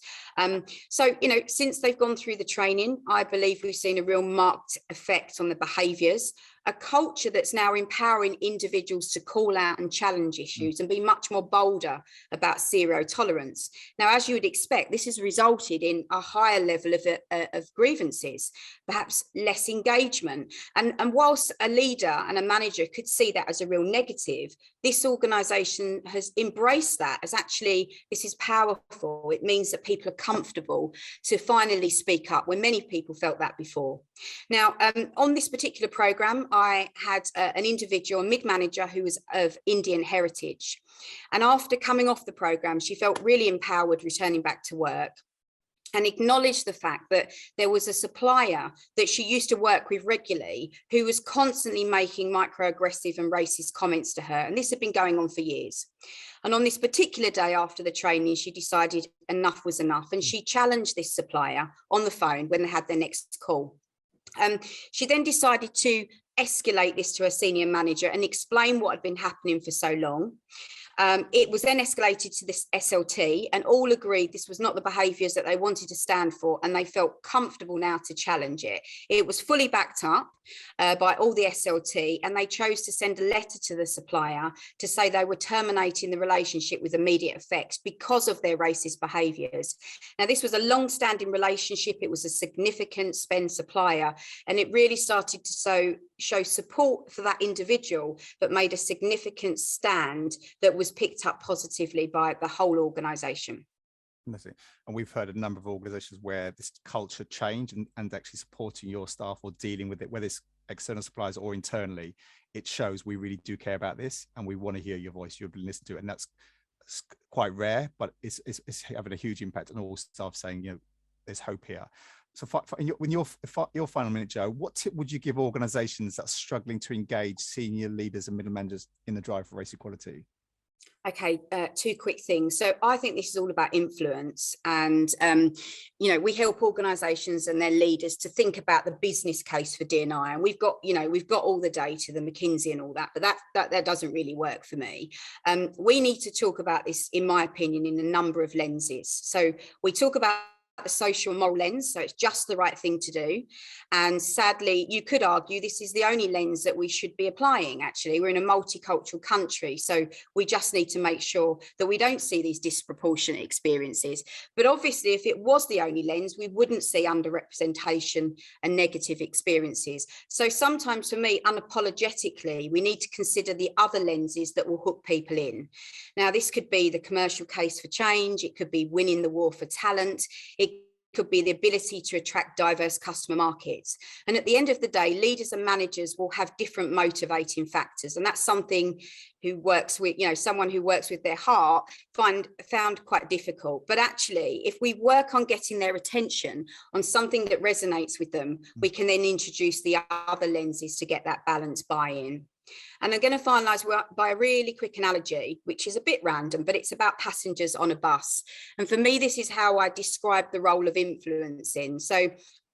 So, you know, since they've gone through the training, I believe we've seen a real marked effect on the behaviours, a culture that's now empowering individuals to call out and challenge issues and be much more bolder about zero tolerance. Now, as you would expect, this has resulted in a higher level of grievances, perhaps less engagement. And whilst a leader and a manager could see that as a real negative, this organisation has embraced that as actually, this is powerful. It means that people are comfortable to finally speak up when many people felt that before. Now, on this particular programme, I had an individual, a mid-manager who was of Indian heritage. And after coming off the programme, she felt really empowered returning back to work, and acknowledged the fact that there was a supplier that she used to work with regularly who was constantly making microaggressive and racist comments to her. And this had been going on for years. And on this particular day after the training, she decided enough was enough. And she challenged this supplier on the phone when they had their next call. She then decided to escalate this to her senior manager and explain what had been happening for so long. It was then escalated to this SLT, and all agreed this was not the behaviours that they wanted to stand for, and they felt comfortable now to challenge it. It was fully backed up by all the SLT, and they chose to send a letter to the supplier to say they were terminating the relationship with immediate effect because of their racist behaviours. Now, this was a long-standing relationship. It was a significant spend supplier, and it really started to show support for that individual, but made a significant stand that was picked up positively by the whole organisation. And we've heard a number of organisations where this culture change and actually supporting your staff or dealing with it, whether it's external suppliers or internally, it shows we really do care about this and we want to hear your voice, you've been listened to, and that's quite rare, but it's having a huge impact on all staff saying, you know, there's hope here. So when your final minute, Joe, what tip would you give organisations that are struggling to engage senior leaders and middle managers in the drive for race equality? Okay, two quick things. So I think this is all about influence, and you know, we help organisations and their leaders to think about the business case for D&I, and we've got all the data, the McKinsey and all that, but that doesn't really work for me. We need to talk about this, in my opinion, in a number of lenses. So we talk about the social and moral lens, so it's just the right thing to do, and sadly you could argue this is the only lens that we should be applying. Actually, we're in a multicultural country, so we just need to make sure that we don't see these disproportionate experiences. But obviously if it was the only lens, we wouldn't see underrepresentation and negative experiences. So sometimes, for me, unapologetically, we need to consider the other lenses that will hook people in. Now, this could be the commercial case for change, it could be winning the war for talent, it could be the ability to attract diverse customer markets. And at the end of the day, leaders and managers will have different motivating factors. And that's something who works with, you know, someone who works with their heart found quite difficult. But actually, if we work on getting their attention on something that resonates with them, we can then introduce the other lenses to get that balanced buy-in. And I'm going to finalise by a really quick analogy, which is a bit random, but it's about passengers on a bus. And for me, this is how I describe the role of influencing. So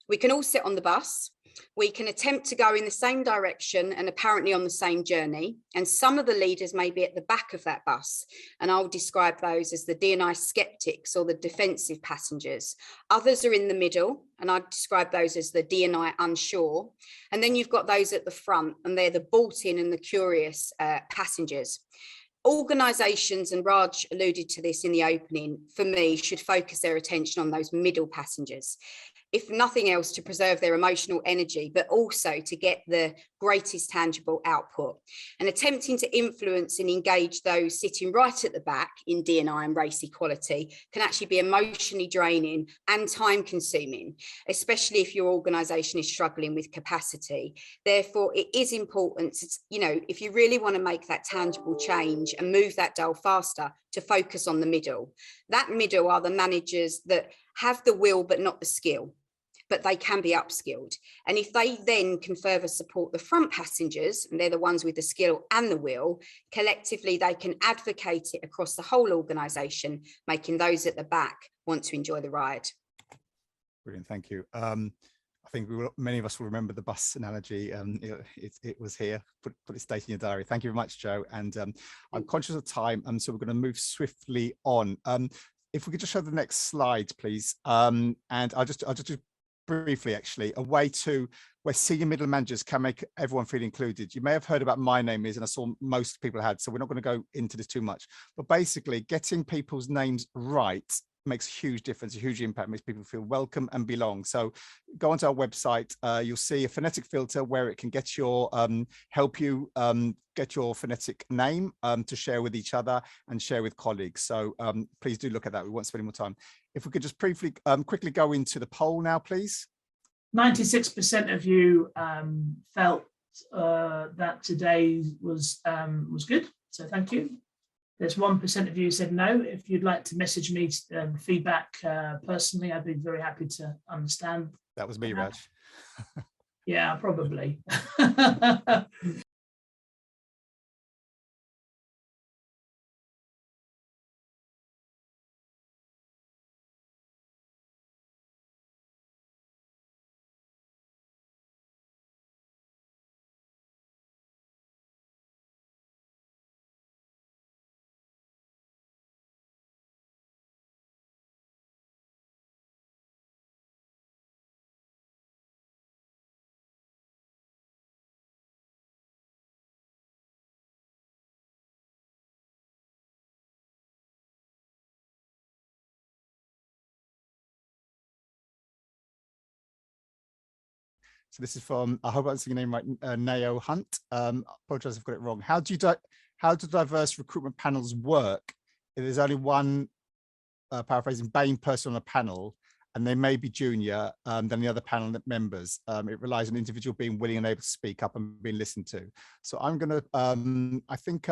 we can all sit on the bus. We can attempt to go in the same direction and apparently on the same journey. And some of the leaders may be at the back of that bus. And I'll describe those as the D&I skeptics or the defensive passengers. Others are in the middle, and I describe those as the D&I unsure. And then you've got those at the front, and they're the bought-in and the curious passengers. Organisations, and Raj alluded to this in the opening, for me, should focus their attention on those middle passengers, if nothing else, to preserve their emotional energy, but also to get the greatest tangible output. And attempting to influence and engage those sitting right at the back in D&I and race equality can actually be emotionally draining and time consuming, especially if your organisation is struggling with capacity. Therefore, it is important to, you know, if you really want to make that tangible change and move that dial faster, to focus on the middle. That middle are the managers that have the will but not the skill, but they can be upskilled. And if they then can further support the front passengers, and they're the ones with the skill and the will, collectively they can advocate it across the whole organisation, making those at the back want to enjoy the ride. Brilliant, thank you. I think many of us will remember the bus analogy. It was here. Put its date in your diary. Thank you very much, Joe. And I'm conscious of time, so we're going to move swiftly on. If we could just show the next slide, please. And I'll just briefly, actually, a way to where senior middle managers can make everyone feel included. You may have heard about My Name Is, and I saw most people had, so we're not going to go into this too much. But basically, getting people's names right makes a huge difference, a huge impact, makes people feel welcome and belong. So go onto our website, you'll see a phonetic filter where it can get your help you get your phonetic name to share with each other and share with colleagues. So please do look at that. We won't spend any more time. If we could just briefly quickly go into the poll now, please. 96% of you felt that today was good, so thank you. There's 1% of you who said no. If you'd like to message me feedback personally, I'd be very happy to understand. That was me, Raj. Yeah, probably. So this is from, I hope I'm saying your name right, Nao Hunt. Apologize if I've got it wrong. How do diverse recruitment panels work if there's only one, paraphrasing, BAME person on a panel, and they may be junior than the other panel members? It relies on the individual being willing and able to speak up and being listened to. So I'm going to, I think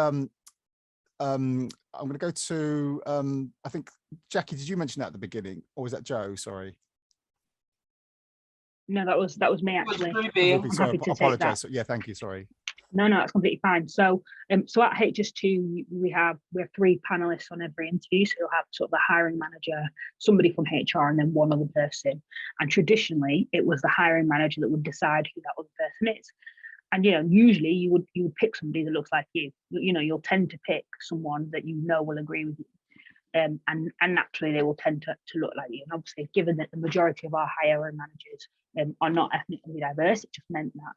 I'm going to go to, I think, Jackie, did you mention that at the beginning, or was that Joe? Sorry. No, that was me actually. Ruby. I'm Sorry, happy to take apologise. that. Yeah, thank you. Sorry. No, that's completely fine. So, so at HS2, we have 3 panelists on every interview. So you'll have sort of the hiring manager, somebody from HR, and then one other person. And traditionally, it was the hiring manager that would decide who that other person is. And usually you would pick somebody that looks like you. You'll tend to pick someone that will agree with you. And naturally they will tend to look like you. And obviously, given that the majority of our hiring managers are not ethnically diverse, it just meant that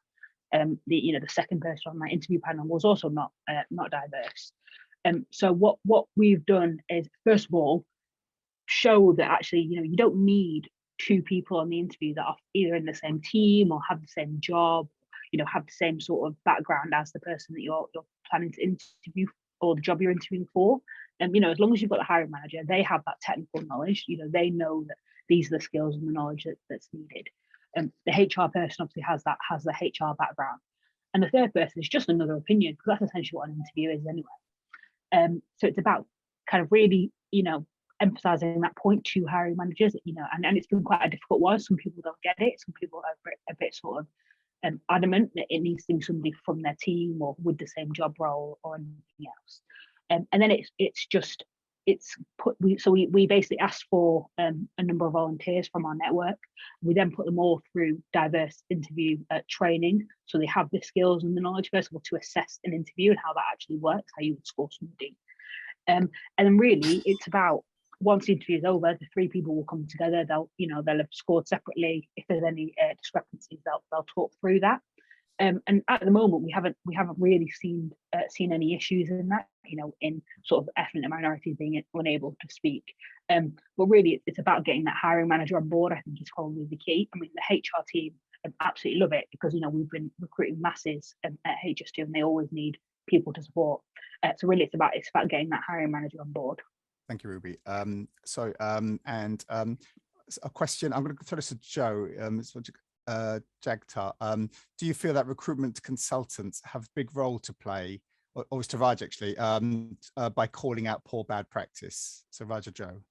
the second person on my interview panel was also not diverse. So what we've done is, first of all, show that actually you don't need 2 people on the interview that are either in the same team or have the same job, have the same sort of background as the person that you're planning to interview, or the job you're interviewing for. As long as you've got the hiring manager, they have that technical knowledge. They know that these are the skills and the knowledge that's needed. The HR person obviously has the HR background, and the third person is just another opinion, because that's essentially what an interview is anyway. So it's about kind of really emphasizing that point to hiring managers, and it's been quite a difficult one. Some people don't get it. Some people are a bit sort of adamant that it needs to be somebody from their team or with the same job role or anything else. And then we basically asked for a number of volunteers from our network. We then put them all through diverse interview training, so they have the skills and the knowledge, first of all, to assess an interview and how that actually works, how you would score somebody. And then really it's about, once the interview is over, the 3 people will come together. They'll have scored separately. If there's any discrepancies, they'll talk through that. And at the moment, we haven't really seen any issues in that, in sort of ethnic minorities being unable to speak. But really, it's about getting that hiring manager on board. I think is probably the key. I mean, the HR team absolutely love it, because we've been recruiting masses at HS2, and they always need people to support. So really, it's about getting that hiring manager on board. Thank you, Ruby. A question, I'm going to throw this to Joe. Jagtar, do you feel that recruitment consultants have a big role to play, or was to Raj actually, by calling out poor bad practice? So Raj or Joe,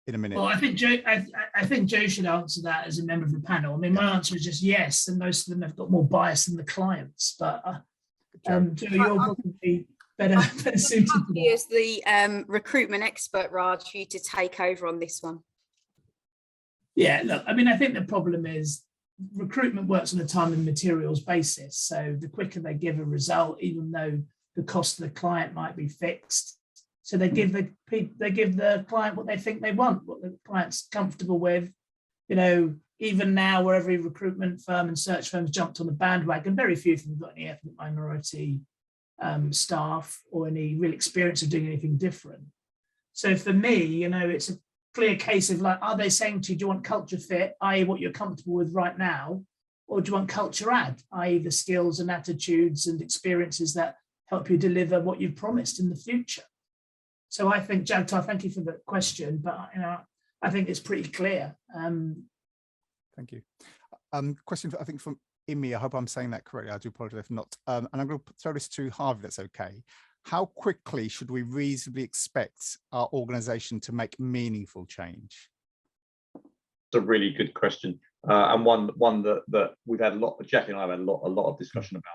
in a minute. Well, I think Joe should answer that as a member of the panel. I mean, my answer is just yes, and most of them have got more bias than the clients. But Joe, you're probably better suited to that. As the recruitment expert, Raj, for you to take over on this one. Yeah, look, I mean, I think the problem is recruitment works on a time and materials basis. So the quicker they give a result, even though the cost of the client might be fixed, so they give the client what they think they want, what the client's comfortable with. Even now, where every recruitment firm and search firms jumped on the bandwagon, very few of them have got any ethnic minority staff or any real experience of doing anything different. So for me, it's a clear case of like, are they saying to you, do you want culture fit, i.e. what you're comfortable with right now, or do you want culture add, i.e. the skills and attitudes and experiences that help you deliver what you've promised in the future? So I think, Jagtar, thank you for the question, but I think it's pretty clear. Thank you. Question, I think, from Imi. I hope I'm saying that correctly. I do apologize if not. And I'm going to throw this to Harvey, that's okay. How quickly should we reasonably expect our organization to make meaningful change? It's a really good question, and one that we've had Jackie and I have had a lot of discussion about.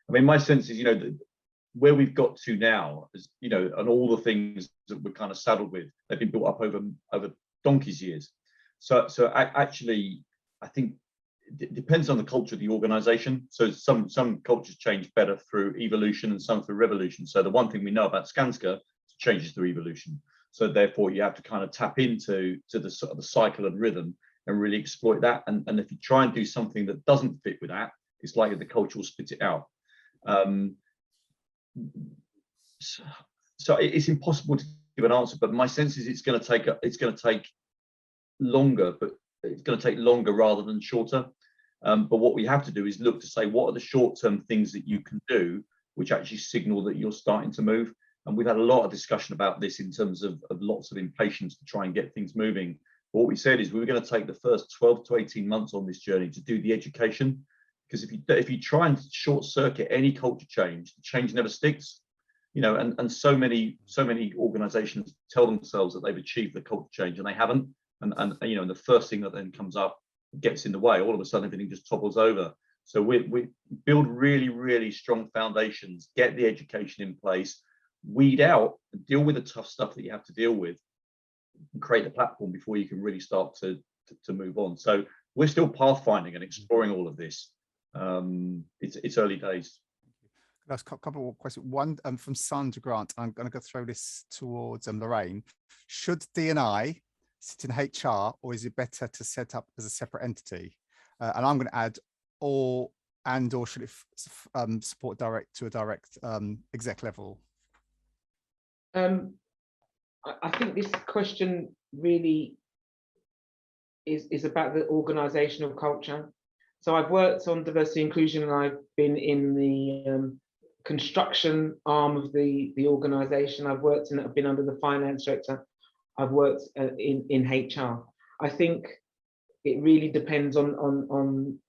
I mean, my sense is, where we've got to now is, and all the things that we're kind of saddled with, they've been built up over donkey's years. So actually, I think it depends on the culture of the organization. So some cultures change better through evolution and some through revolution. So the one thing we know about Skanska is changes through evolution. So therefore you have to kind of tap into the sort of the cycle and rhythm and really exploit that. And if you try and do something that doesn't fit with that, it's likely the culture will spit it out. So it's impossible to give an answer, but my sense is it's going to take longer, but it's going to take longer rather than shorter. But what we have to do is look to say, what are the short-term things that you can do which actually signal that you're starting to move? And we've had a lot of discussion about this in terms of lots of impatience to try and get things moving. But what we said is we were going to take the first 12 to 18 months on this journey to do the education, because if you try and short circuit any culture change, the change never sticks. you know, and so many organizations tell themselves that they've achieved the culture change and they haven't. And you know, and the first thing that then comes up gets in the way. All of a sudden, everything just topples over. So we build really, really strong foundations, get the education in place, weed out and deal with the tough stuff that you have to deal with, and create the platform before you can really start to move on. So we're still pathfinding and exploring all of this. It's early days. Last couple of questions. One from Sandra Grant. I'm going to go throw this towards Loraine. Should D&I sit in HR, or is it better to set up as a separate entity? And I'm going to add, or should it support direct exec level? I think this question really is about the organizational culture. So I've worked on diversity inclusion, and I've been in the construction arm of the organization. I've been under the finance director. I've worked in HR. I think it really depends on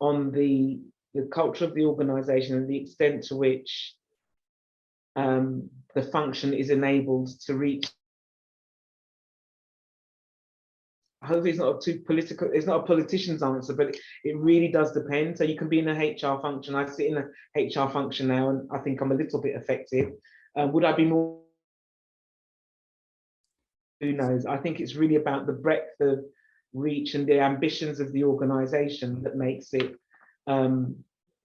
the culture of the organization and the extent to which the function is enabled to reach. Hopefully it's not too political, it's not a politician's answer, but it really does depend. So you can be in a HR function. I sit in a HR function now, and I think I'm a little bit effective. Would I be more? Who knows? I think it's really about the breadth of reach and the ambitions of the organization that makes it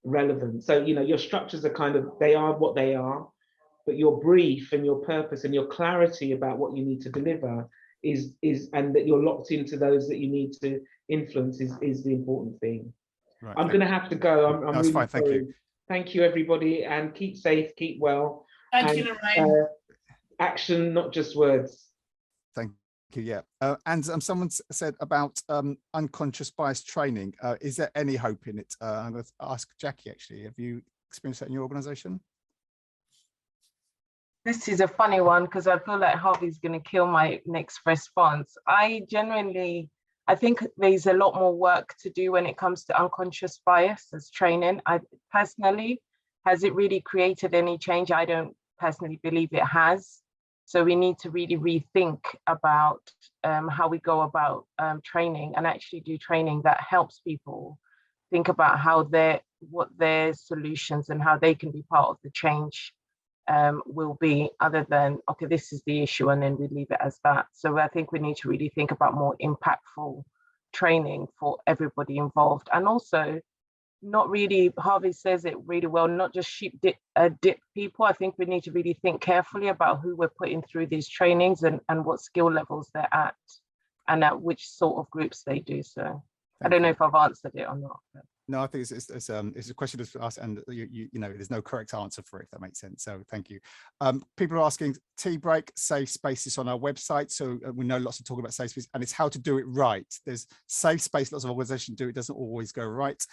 relevant. So, you know, your structures are they are what they are, but your brief and your purpose and your clarity about what you need to deliver and that you're locked into those that you need to influence is the important thing. Right, I'm going to have to go. I'm really fine. sorry. Thank you. Thank you, everybody, and keep safe, keep well. Thank you, Loraine. Action, not just words. Thank you. Yeah, and someone said about unconscious bias training. Is there any hope in it? I'm going to ask Jackie. Actually, have you experienced that in your organisation? This is a funny one because I feel like Harvey's going to kill my next response. I think there's a lot more work to do when it comes to unconscious bias as training. I personally, has it really created any change? I don't personally believe it has. So we need to really rethink about how we go about training, and actually do training that helps people think about what their solutions and how they can be part of the change will be, other than, okay, this is the issue and then we leave it as that. So I think we need to really think about more impactful training for everybody involved. And also, not really, Harvey says it really well, not just dip people. I think we need to really think carefully about who we're putting through these trainings and what skill levels they're at and at which sort of groups they do so. I don't know if I've answered it or not. But. No, I think it's a question to us, and you know, there's no correct answer for it, if that makes sense. So thank you. People are asking, tea break, safe spaces on our website. So we know lots of talk about safe space, and it's how to do it right. There's safe space, lots of organizations do, it doesn't always go right.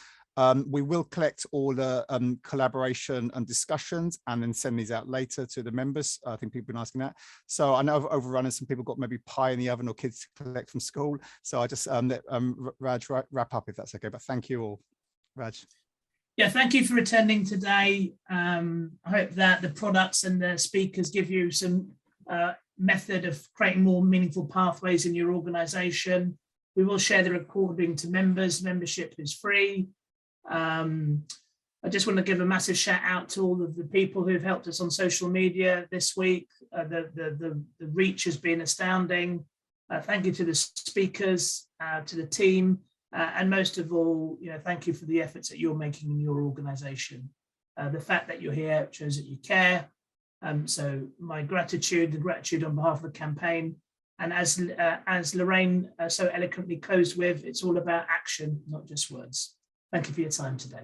We will collect all the collaboration and discussions and then send these out later to the members. I think people have been asking that. So I know I've overrun and some people got maybe pie in the oven or kids to collect from school. So I just let Raj wrap up if that's okay, but thank you all. Raj. Yeah, thank you for attending today. I hope that the products and the speakers give you some method of creating more meaningful pathways in your organization. We will share the recording to members. Membership is free. I just want to give a massive shout out to all of the people who've helped us on social media this week. The reach has been astounding. Thank you to the speakers, to the team. And most of all, thank you for the efforts that you're making in your organization. The fact that you're here shows that you care. So my gratitude, the gratitude on behalf of the campaign. And as Loraine so eloquently closed with, it's all about action, not just words. Thank you for your time today.